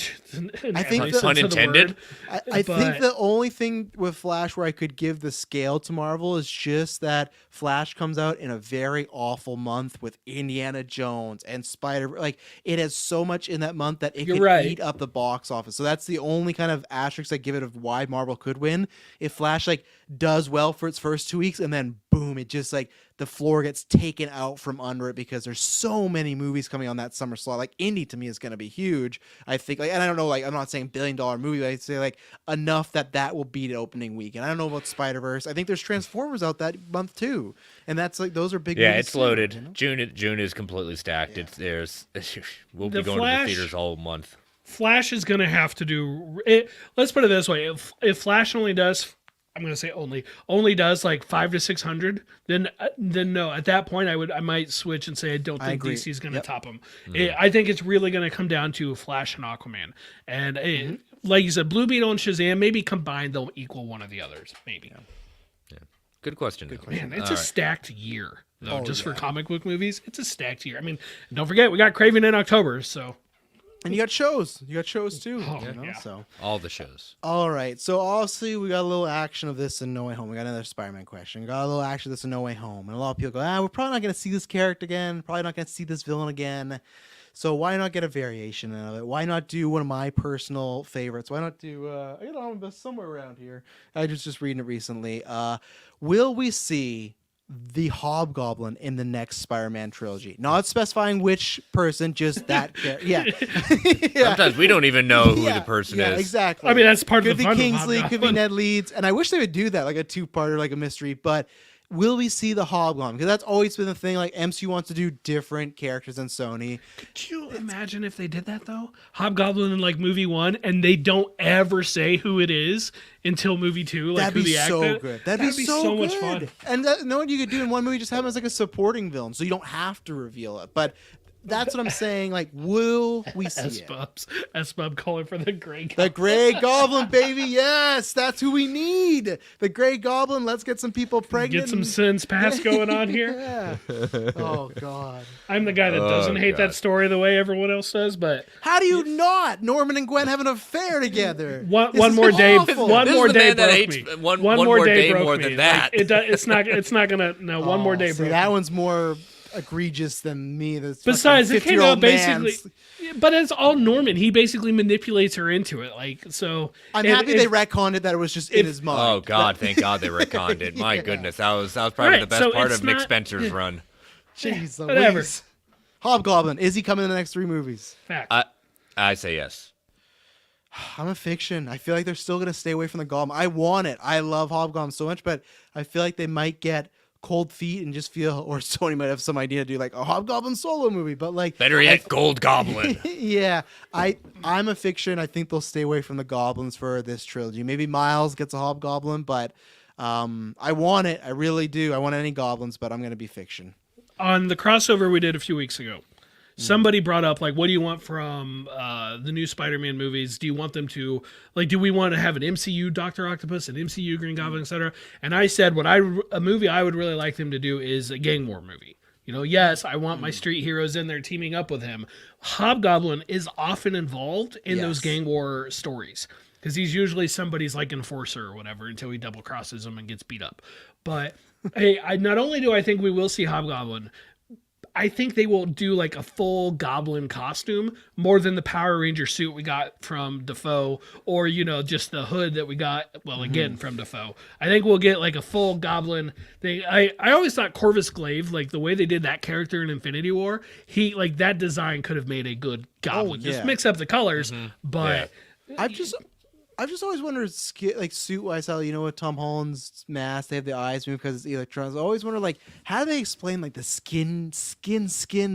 I think unintended. I think the only thing with Flash where I could give the scale to Marvel is just that Flash comes out in a very awful month with Indiana Jones and Spider. Like it has so much in that month that it could eat up the box office. So that's the only kind of asterisk I give it of why Marvel could win. If Flash like does well for its first 2 weeks and then boom, it just like the floor gets taken out from under it because there's so many movies coming on that summer slot. Like Indy to me is going to be huge. I think like, and I don't know, like I'm not saying $1 billion movie, but I'd say like enough that will beat opening week. And I don't know about Spider-Verse. I think there's Transformers out that month too. And that's like, those are big movies. Yeah, it's loaded. You know? June is completely stacked. Yeah. We'll be going to the theaters all month. Flash is going to have to do it. Let's put it this way. If Flash only does, I'm going to say only does like 500 to 600, then no. At that point, I might switch and say I don't think DC is going to top them. I think it's really going to come down to Flash and Aquaman, and like you said, Blue Beetle and Shazam, maybe combined they'll equal one of the others, maybe. Yeah. Good question. Man, it's a stacked year though. For comic book movies, it's a stacked year. I mean, don't forget we got Kraven in October, so. And you got shows. You got shows too. Oh, So all the shows. All right. So obviously we got a little action of this in No Way Home. We got another Spider-Man question. We got a little action of this in No Way Home. And a lot of people go, we're probably not going to see this character again. Probably not going to see this villain again. So why not get a variation of it? Why not do one of my personal favorites? Why not do, I got Omnibus somewhere around here. I just reading it recently. Will we see the Hobgoblin in the next Spider-Man trilogy? Not specifying which person, just that character. Yeah. Sometimes we don't even know who the person is. Yeah, exactly. I mean, that's part of the fun. Could be Kingsley, could be Ned Leeds, and I wish they would do that, like a two-parter, like a mystery, but will we see the Hobgoblin? Because that's always been the thing, like MCU wants to do different characters than Sony. Could you imagine if they did that, though? Hobgoblin in, like, movie 1, and they don't ever say who it is until movie 2, like that'd who be the actor. so good. That'd be so much fun. And know what you could do in one movie? Just have him as like a supporting villain, so you don't have to reveal it. But that's what I'm saying. Like, will we see it? S-Bub calling for the Grey Goblin. The Grey Goblin, baby. Yes, that's who we need. The Grey Goblin. Let's get some people pregnant. Get some sins past going on here. Yeah. Oh, God. I'm the guy that doesn't hate that story the way everyone else does, but... How do you not? Norman and Gwen have an affair together. One more day broke me. One more day more than that. It's not gonna... No, one more day broke me. That one's more... egregious than me. That's Besides, it came out 50-year-old man. basically, but it's all Norman. He basically manipulates her into it. Like, so I'm happy they retconned it that it was just in his mind. Oh God, thank God they retconned it. My goodness, that was probably the best part of Nick Spencer's run. Jeez, whatever. Louise. Hobgoblin, is he coming in the next 3 movies? Fact. I say yes. I'm a fiction. I feel like they're still gonna stay away from the Goblin. I want it. I love Hobgoblin so much, but I feel like they might get cold feet and just feel, or Sony might have some idea to do like a Hobgoblin solo movie. But like, Better yet, Gold Goblin. yeah, I'm a fiction. I think they'll stay away from the goblins for this trilogy. Maybe Miles gets a Hobgoblin, but I want it. I really do. I want any goblins, but I'm gonna be fiction. On the crossover we did a few weeks ago, somebody brought up, like, what do you want from the new Spider-Man movies? Do you want them to, like, do we want to have an MCU Dr. Octopus, an MCU Green Goblin, etc.? And I said, a movie I would really like them to do is a gang war movie. You know, yes, I want my street heroes in there teaming up with him. Hobgoblin is often involved in those gang war stories because he's usually somebody's like enforcer or whatever until he double crosses him and gets beat up. But hey, not only do I think we will see Hobgoblin, I think they will do like a full goblin costume more than the Power Ranger suit we got from Dafoe, or, you know, just the hood that we got, well, again, from Dafoe. I think we'll get like a full goblin thing. I always thought Corvus Glaive, like the way they did that character in Infinity War, he, like, that design could have made a good goblin. Just mix up the colors, but... Yeah. I've just always wondered, like, suit-wise, how, you know, with Tom Holland's mask, they have the eyes move because it's electrons. I always wonder, like, how do they explain, like, the skin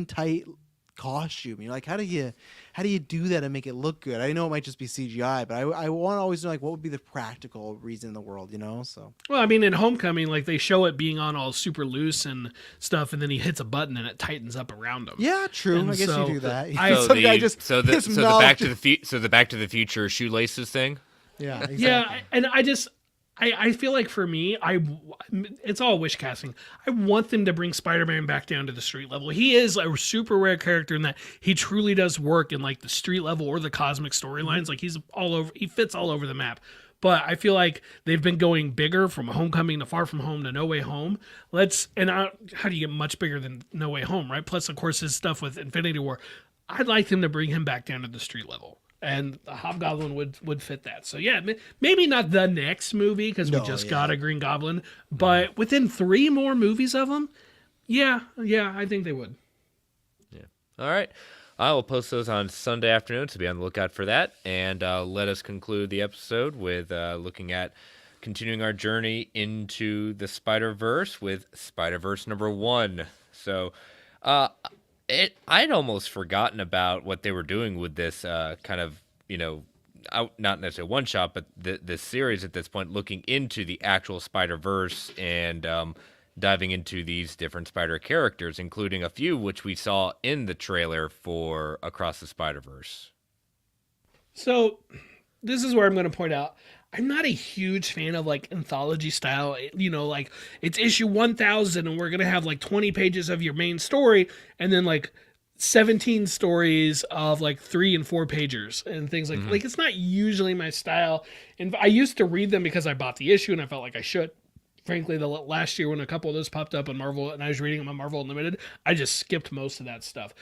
tight costume? You know, like, how do you do that and make it look good? I know it might just be CGI, but I want to always know, like, what would be the practical reason in the world, you know? So. Well, I mean, in Homecoming, like, they show it being on all super loose and stuff, and then he hits a button and it tightens up around him. Yeah, true. And I guess so you do that. So the Back to the Future shoelaces thing. Yeah, exactly. Yeah, and I feel like for me, it's all wish casting. I want them to bring Spider-Man back down to the street level. He is a super rare character in that he truly does work in like the street level or the cosmic storylines. Like he's all over, he fits all over the map. But I feel like they've been going bigger from Homecoming to Far From Home to No Way Home. How do you get much bigger than No Way Home, right? Plus, of course, his stuff with Infinity War. I'd like them to bring him back down to the street level. And the Hobgoblin would fit that. So yeah, maybe not the next movie because we just got a Green Goblin, but within 3 more movies of them, yeah, I think they would. Yeah. All right. I will post those on Sunday afternoon, so be on the lookout for that. And let us conclude the episode with looking at continuing our journey into the Spider-Verse with Spider-Verse number 1. So I'd almost forgotten about what they were doing with this kind of, you know, not necessarily one shot, but this series at this point, looking into the actual Spider-Verse and diving into these different Spider characters, including a few which we saw in the trailer for Across the Spider-Verse. So this is where I'm going to point out, I'm not a huge fan of like anthology style, you know, like it's issue 1000 and we're going to have like 20 pages of your main story and then like 17 stories of like 3 and 4 pagers and things like it's not usually my style. And I used to read them because I bought the issue and I felt like I should. Frankly, the last year when a couple of those popped up on Marvel and I was reading them on Marvel Unlimited, I just skipped most of that stuff.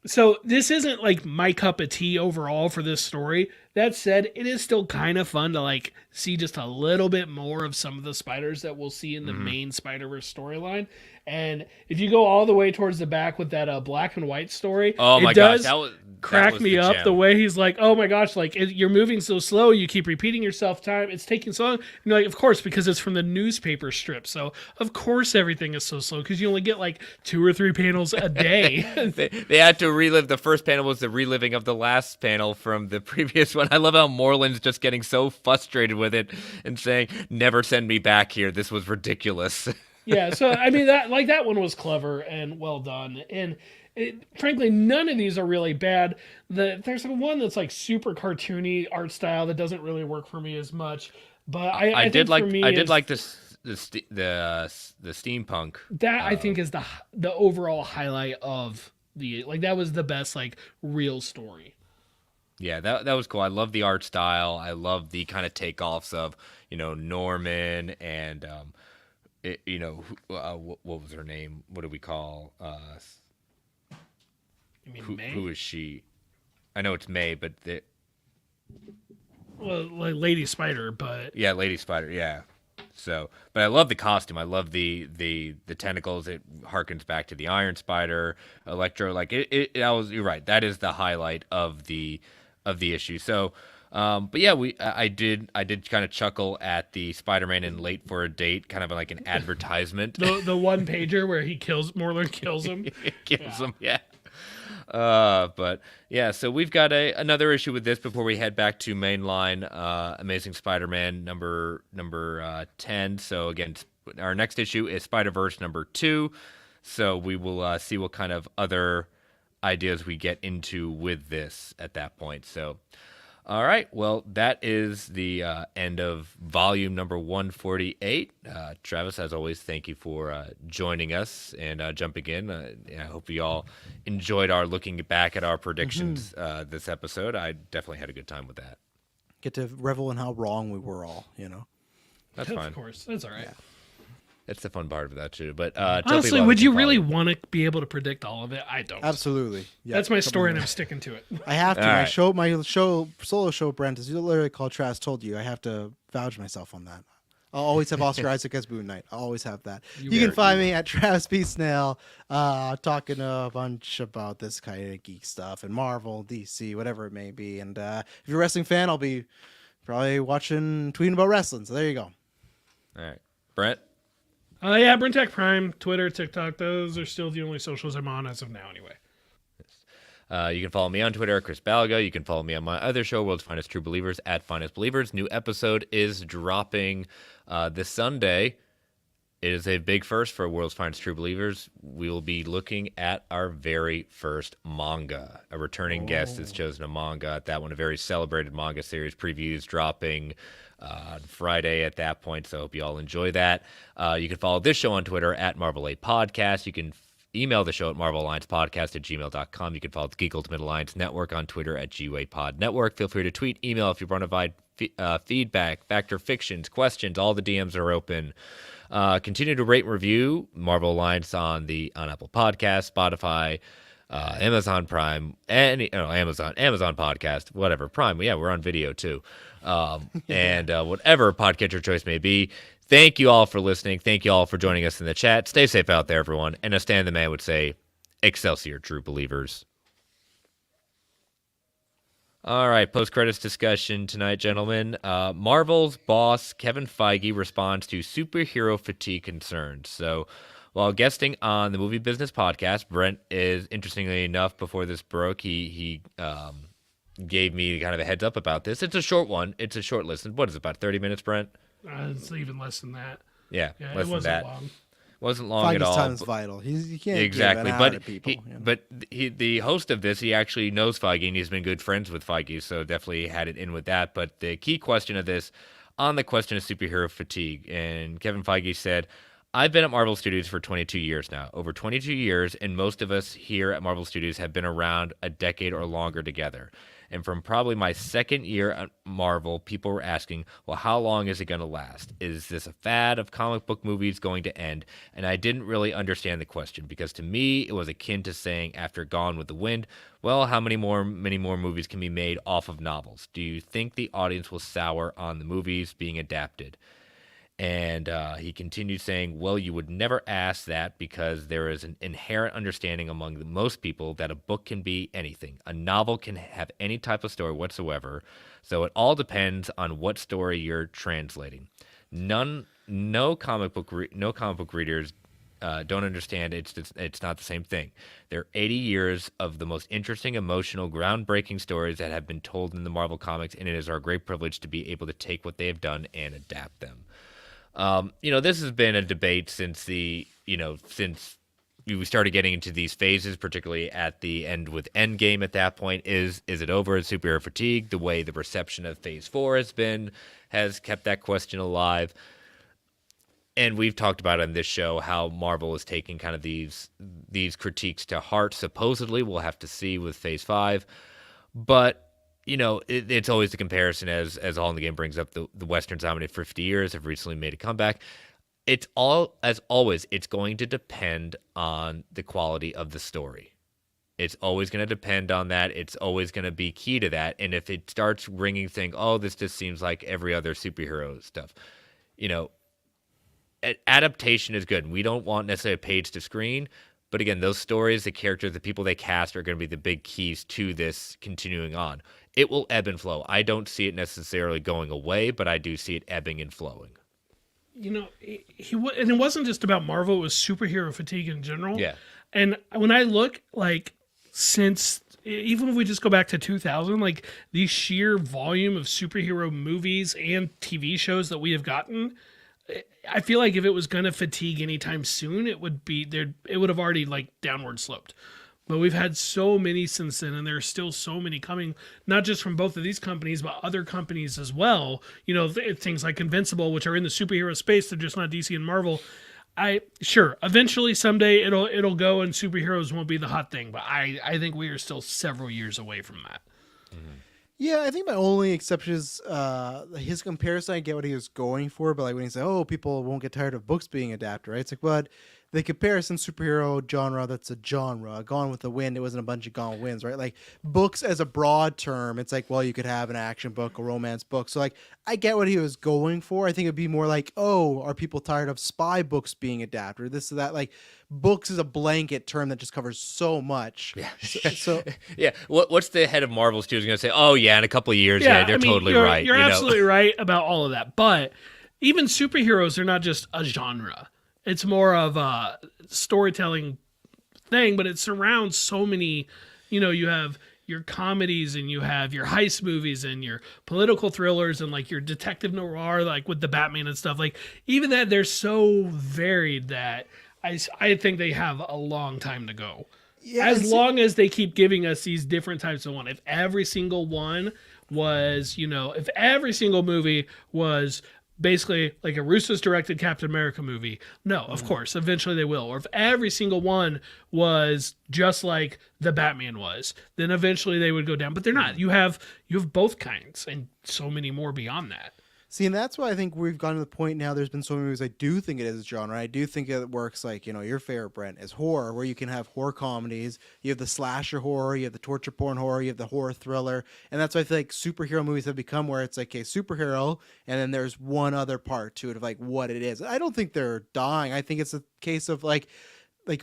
So this isn't like my cup of tea overall for this story. That said, it is still kind of fun to like see just a little bit more of some of the spiders that we'll see in the main Spider-Verse storyline. And if you go all the way towards the back with that black and white story, oh my gosh, that was crack me up gem. The way he's like, oh my gosh, like you're moving so slow, you keep repeating yourself, time it's taking so long. And you're like, of course, because it's from the newspaper strip, so of course everything is so slow because you only get like 2 or 3 panels a day. they had to relive. The first panel was the reliving of the last panel from the previous one. I love how Moreland's just getting so frustrated with it and saying, never send me back here, this was ridiculous. Yeah, so I mean that one was clever and well done, and frankly, none of these are really bad. There's one that's like super cartoony art style that doesn't really work for me as much. But I did like the steampunk. That I think is the overall highlight of the that was the best like real story. Yeah, that was cool. I love the art style. I love the kind of takeoffs of, you know, Norman and what was her name? What do we call? You mean May? Who is she? I know it's May, but Well, like Lady Spider, but yeah, Lady Spider. Yeah. So, but I love the costume. I love the tentacles. It harkens back to the Iron Spider, Electro. Like you're right. That is the highlight of the issue. So, but yeah, I did kind of chuckle at the Spider-Man in Late for a Date, kind of like an advertisement. the one pager where Morlun kills him. Kills him. Yeah. But yeah, so we've got another issue with this before we head back to mainline Amazing Spider-Man number 10. So again, our next issue is Spider-Verse number 2. So we will see what kind of other ideas we get into with this at that point. So all right, well, that is the end of volume number 148. Travis, as always, thank you for joining us and jumping in. I hope you all enjoyed our looking back at our predictions this episode. I definitely had a good time with that. Get to revel in how wrong we were all, That's fine. Of course, that's all right. Yeah. That's the fun part of that, too. But Honestly, would you really want to be able to predict all of it? I don't. Absolutely. Yeah, That's my story, and I'm sticking to it. I have to. All right. My solo show, Brent, is literally called Travis Told You. I have to vouch myself on that. I'll always have Oscar Isaac as Boone Knight. I'll always have that. You can find me at Travis P. Snail, talking a bunch about this kind of geek stuff and Marvel, DC, whatever it may be. And if you're a wrestling fan, I'll be probably tweeting about wrestling. So there you go. All right. Brent? Yeah, Brentech Prime, Twitter, TikTok. Those are still the only socials I'm on as of now, anyway. You can follow me on Twitter, Chris Balaga. You can follow me on my other show, World's Finest True Believers, at Finest Believers. New episode is dropping this Sunday. It is a big first for World's Finest True Believers. We will be looking at our very first manga. A returning guest has chosen a manga. That one, a very celebrated manga series. Previews dropping on Friday at that point, so I hope you all enjoy that. You can follow this show on Twitter at Marvel 8 Podcast. You can email the show at marvelalliancepodcast@gmail.com. You can follow the Geek Ultimate Alliance Network on Twitter at GUAPod Network. Feel free to tweet, email if you want to provide feedback, fact or fictions, questions. All the DMs are open. Continue to rate and review Marvel Alliance on Apple Podcasts, Spotify, Amazon Prime, Amazon Podcast, whatever. Prime, yeah, we're on video too. And whatever podcatcher choice may be. Thank you all for listening. Thank you all for joining us in the chat. Stay safe out there, everyone. And as Stan the Man would say, Excelsior, true believers. All right, post-credits discussion tonight, gentlemen. Marvel's boss, Kevin Feige, responds to superhero fatigue concerns. So while guesting on the Movie Business Podcast, Brent is, interestingly enough, before this broke, he gave me kind of a heads up about this. It's a short one. It's a short listen. What is it, about 30 minutes, Brent? It's even less than that. Yeah, it wasn't long. Wasn't long at all. Time is vital. He can't exactly, give it to people. But the host of this, he actually knows Feige, and he's been good friends with Feige, so definitely had it in with that. But the key question of this, on the question of superhero fatigue, and Kevin Feige said, I've been at Marvel Studios for 22 years now, over 22 years, and most of us here at Marvel Studios have been around a decade or longer together. And from probably my second year at Marvel, people were asking, well, how long is it going to last? Is this a fad of comic book movies going to end? And I didn't really understand the question, because to me, it was akin to saying after Gone with the Wind, well, how many more movies can be made off of novels? Do you think the audience will sour on the movies being adapted? And he continued saying, well, you would never ask that because there is an inherent understanding among most people that a book can be anything. A novel can have any type of story whatsoever. So it all depends on what story you're translating. No comic book readers don't understand it's not the same thing. There are 80 years of the most interesting, emotional, groundbreaking stories that have been told in the Marvel comics, and it is our great privilege to be able to take what they have done and adapt them. This has been a debate since we started getting into these phases, particularly at the end with Endgame. At that point, is it over? Is superhero fatigue? The way the reception of Phase 4 has kept that question alive. And we've talked about on this show how Marvel is taking kind of these critiques to heart. Supposedly, we'll have to see with Phase 5, but it's always the comparison, as All in the Game brings up, the Westerns dominated for 50 years have recently made a comeback. it's all, as always, it's going to depend on the quality of the story. It's always going to depend on that. It's always going to be key to that. And if it starts ringing, saying, "Oh, this just seems like every other superhero stuff," adaptation is good. We don't want necessarily a page to screen, but again, those stories, the characters, the people they cast are going to be the big keys to this continuing on. It will ebb and flow. I don't see it necessarily going away, but I do see it ebbing and flowing. And it wasn't just about Marvel; it was superhero fatigue in general. Yeah. And when I look since even if we just go back to 2000, the sheer volume of superhero movies and TV shows that we have gotten, I feel like if it was going to fatigue anytime soon, it would have already downward sloped. But we've had so many since then, and there's still so many coming, not just from both of these companies, but other companies as well. Things like Invincible, which are in the superhero space, they're just not DC and Marvel. Eventually someday it'll go and superheroes won't be the hot thing, but I think we are still several years away from that. Mm-hmm. Yeah, I think my only exception is his comparison. I get what he was going for, but when he said, "Oh, people won't get tired of books being adapted," right? It's but the comparison superhero genre, that's a genre. Gone with the Wind, it wasn't a bunch of Gone Winds, right? Books as a broad term, it's you could have an action book, a romance book. So I get what he was going for. I think it'd be more oh, are people tired of spy books being adapted? Or this or that. Books is a blanket term that just covers so much. Yeah. So yeah. What's the head of Marvel Studios going to say? "Oh yeah, in a couple of years, they're totally right." You're absolutely right about all of that. But even superheroes are not just a genre. It's more of a storytelling thing, but it surrounds so many, you have your comedies and you have your heist movies and your political thrillers and your detective noir, with the Batman and stuff. Even that, they're so varied that I think they have a long time to go. Yeah, as long as they keep giving us these different types of one. If every single one was, if every single movie was basically a Russo's directed Captain America movie. No, of course, eventually they will. Or if every single one was just like the Batman was, then eventually they would go down. But they're not. You have both kinds and so many more beyond that. See, and that's why I think we've gotten to the point now. There's been so many movies. I do think it is a genre. I do think it works your favorite, Brent, is horror, where you can have horror comedies. You have the slasher horror, you have the torture porn horror, you have the horror thriller. And that's why I feel superhero movies have become where it's a superhero, and then there's one other part to it of what it is. I don't think they're dying. I think it's a case of like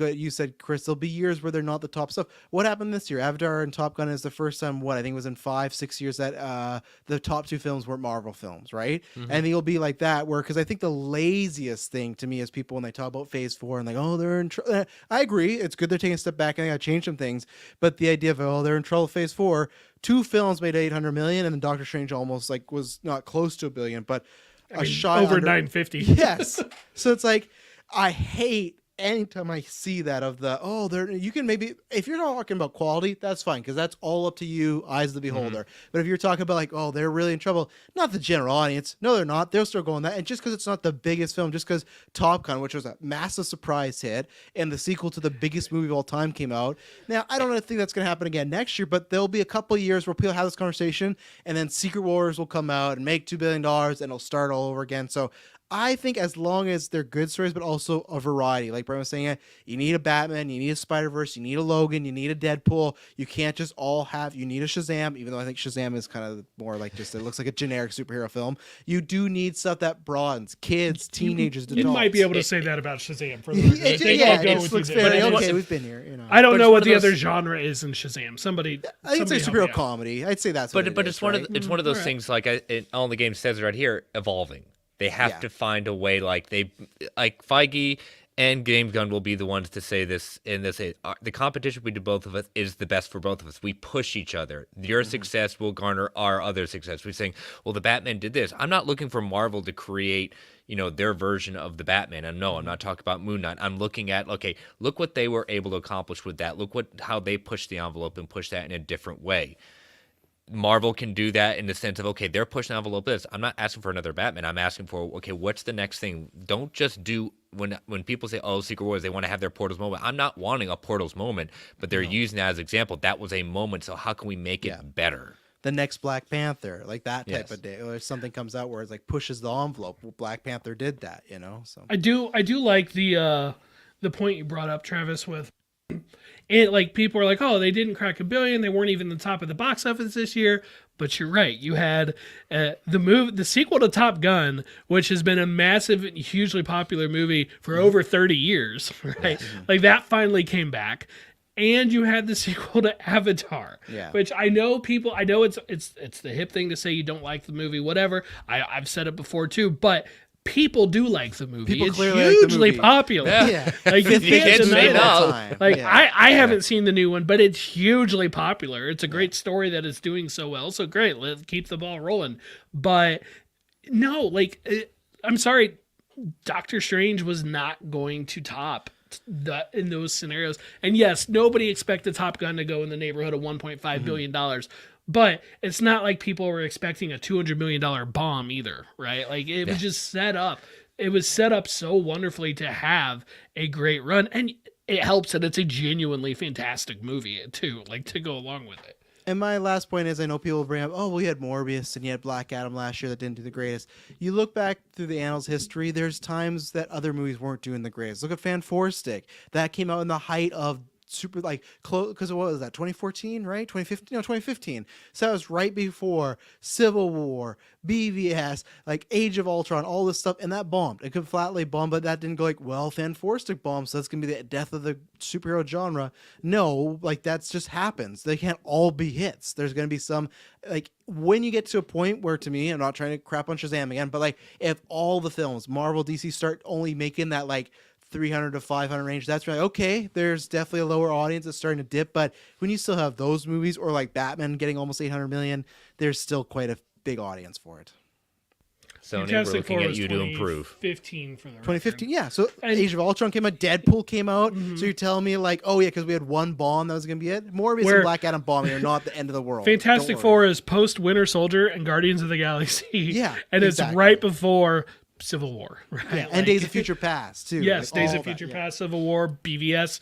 what you said, Chris, there'll be years where they're not the top stuff. What happened this year? Avatar and Top Gun is the first time, I think it was in 5-6 years that the top two films were Marvel films, right? Mm-hmm. And it'll be like that because I think the laziest thing to me is people when they talk about Phase 4 and oh, they're in trouble. I agree. It's good they're taking a step back and they got to change some things. But the idea of, they're in trouble Phase 4, 2 films made $800 million and then Doctor Strange almost was not close to $1 billion, but shy over under, 950. Yes. So it's I hate anytime I see that of you can maybe, if you're not talking about quality, that's fine, because that's all up to you, eyes of the beholder. Mm-hmm. But if you're talking about they're really in trouble, not the general audience, no, they're not. They'll still go on that. And just because it's not the biggest film, just because Top Gun, which was a massive surprise hit, and the sequel to the biggest movie of all time came out. Now, I don't think that's going to happen again next year, but there'll be a couple of years where people have this conversation, and then Secret Wars will come out and make $2 billion, and it'll start all over again. So I think as long as they're good stories, but also a variety, like Brian was saying, you need a Batman, you need a Spider-Verse, you need a Logan, you need a Deadpool. You can't just you need a Shazam, even though I think Shazam is kind of more it looks like a generic superhero film. You do need stuff that broadens kids, teenagers, adults. You might be able to say that about Shazam. For the it looks fair. Okay, we've been here. I don't know what the other genre is in Shazam. I think it's a superhero comedy. I'd say that's but it's one of those things all the game says right here, evolving. They have to find a way, Feige and James Gunn will be the ones to say this, and they say the competition between both of us is the best for both of us. We push each other. Your success will garner our other success. We're saying, well, the Batman did this. I'm not looking for Marvel to create, their version of the Batman. And no, I'm not talking about Moon Knight. I'm looking at, look what they were able to accomplish with that. Look how they pushed the envelope and pushed that in a different way. Marvel can do that in the sense of, okay, they're pushing the envelope this. I'm not asking for another Batman. I'm asking for, okay, what's the next thing? Don't just do, when people say, oh, Secret Wars, they want to have their Portals moment. I'm not wanting a Portals moment, but they're using that as an example. That was a moment, so how can we make it better? the next Black Panther, like that type Yes. of day, or if something comes out where it's like pushes the envelope. Well, Black Panther did that, you know. So I do like the point you brought up, Travis, with it. Like people are like, oh, they didn't crack $1 billion. They weren't even the top of the box office this year. But you're right. You had the sequel to Top Gun, which has been a massive, hugely popular movie for over 30 years, right? Like that finally came back. And you had the sequel to Avatar, which I know it's the hip thing to say you don't like the movie, whatever. I've said it before too, but people do like the movie. People It's clearly like the hugely movie. popular. yeah, Like you You can't can't deny say that. no. Like Yeah. I haven't seen the new one, but it's hugely popular. It's a great story that is doing so well. So great, let's keep the ball rolling. But no, like I'm sorry, Doctor Strange was not going to top in those scenarios. And yes, nobody expected Top Gun to go in the neighborhood of $1.5 billion dollars. But it's not like people were expecting a $200 million bomb either, right? Like it was just set up. It was set up so wonderfully to have a great run. And it helps that it's a genuinely fantastic movie too, like to go along with it. And my last point is, I know people bring up, oh, well, you had Morbius and you had Black Adam last year that didn't do the greatest. You look back through the annals history, there's times that other movies weren't doing the greatest. Look at Fan Four Stick. That came out in the height of super, like, close, because what was that, 2014, right? 2015? No, 2015. So that was right before Civil War, BVS, like Age of Ultron, all this stuff, and that bombed. It could flatly bomb, but that didn't go like, well, Fan Four Stick bombed, so that's going to be the death of the superhero genre. No, like, that's just happens. They can't all be hits. There's going to be some, like, when you get to a point where, to me, I'm not trying to crap on Shazam again, but like, if all the films, Marvel, DC, start only making that, like, 300 to 500 range, that's right. Okay, there's definitely a lower audience that's starting to dip, but when you still have those movies, or like Batman getting almost 800 million, there's still quite a big audience for it. Sony, we're Fantastic looking Four at was you to improve. 2015 for the 2015, yeah. So And- Age of Ultron came out, Deadpool came out. So you're telling me like, oh yeah, because we had one bomb that was gonna be it. Morbius Where- and Black Adam bombing are not the end of the world. Fantastic Don't Four worry. is post Winter Soldier and Guardians of the Galaxy. Yeah, and exactly. it's right before Civil War. Right? Yeah, Like- and Days of Future Past too. Yes, like, Days all of that, Future yeah. Past, Civil War, BVS.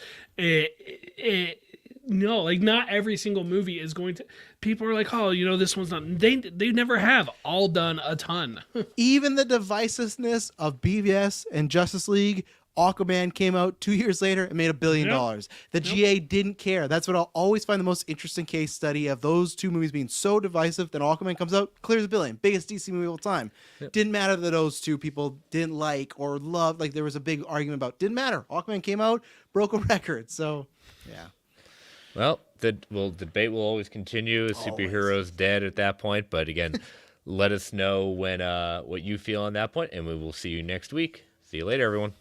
No, like not every single movie is going to. People are like, oh, this one's not. They never have all done a ton. Even the divisiveness of BVS and Justice League, Aquaman came out 2 years later and made $1 billion. The GA didn't care. That's what I'll always find the most interesting case study of those two movies being so divisive. Then Aquaman comes out, clears $1 billion, biggest DC movie of all time. Didn't matter that those two people didn't like or love. Like there was a big argument about. Didn't matter. Aquaman came out, broke a record. So, yeah. Well, the debate will always continue. Superheroes dead at that point. But again, let us know when what you feel on that point, and we will see you next week. See you later, everyone.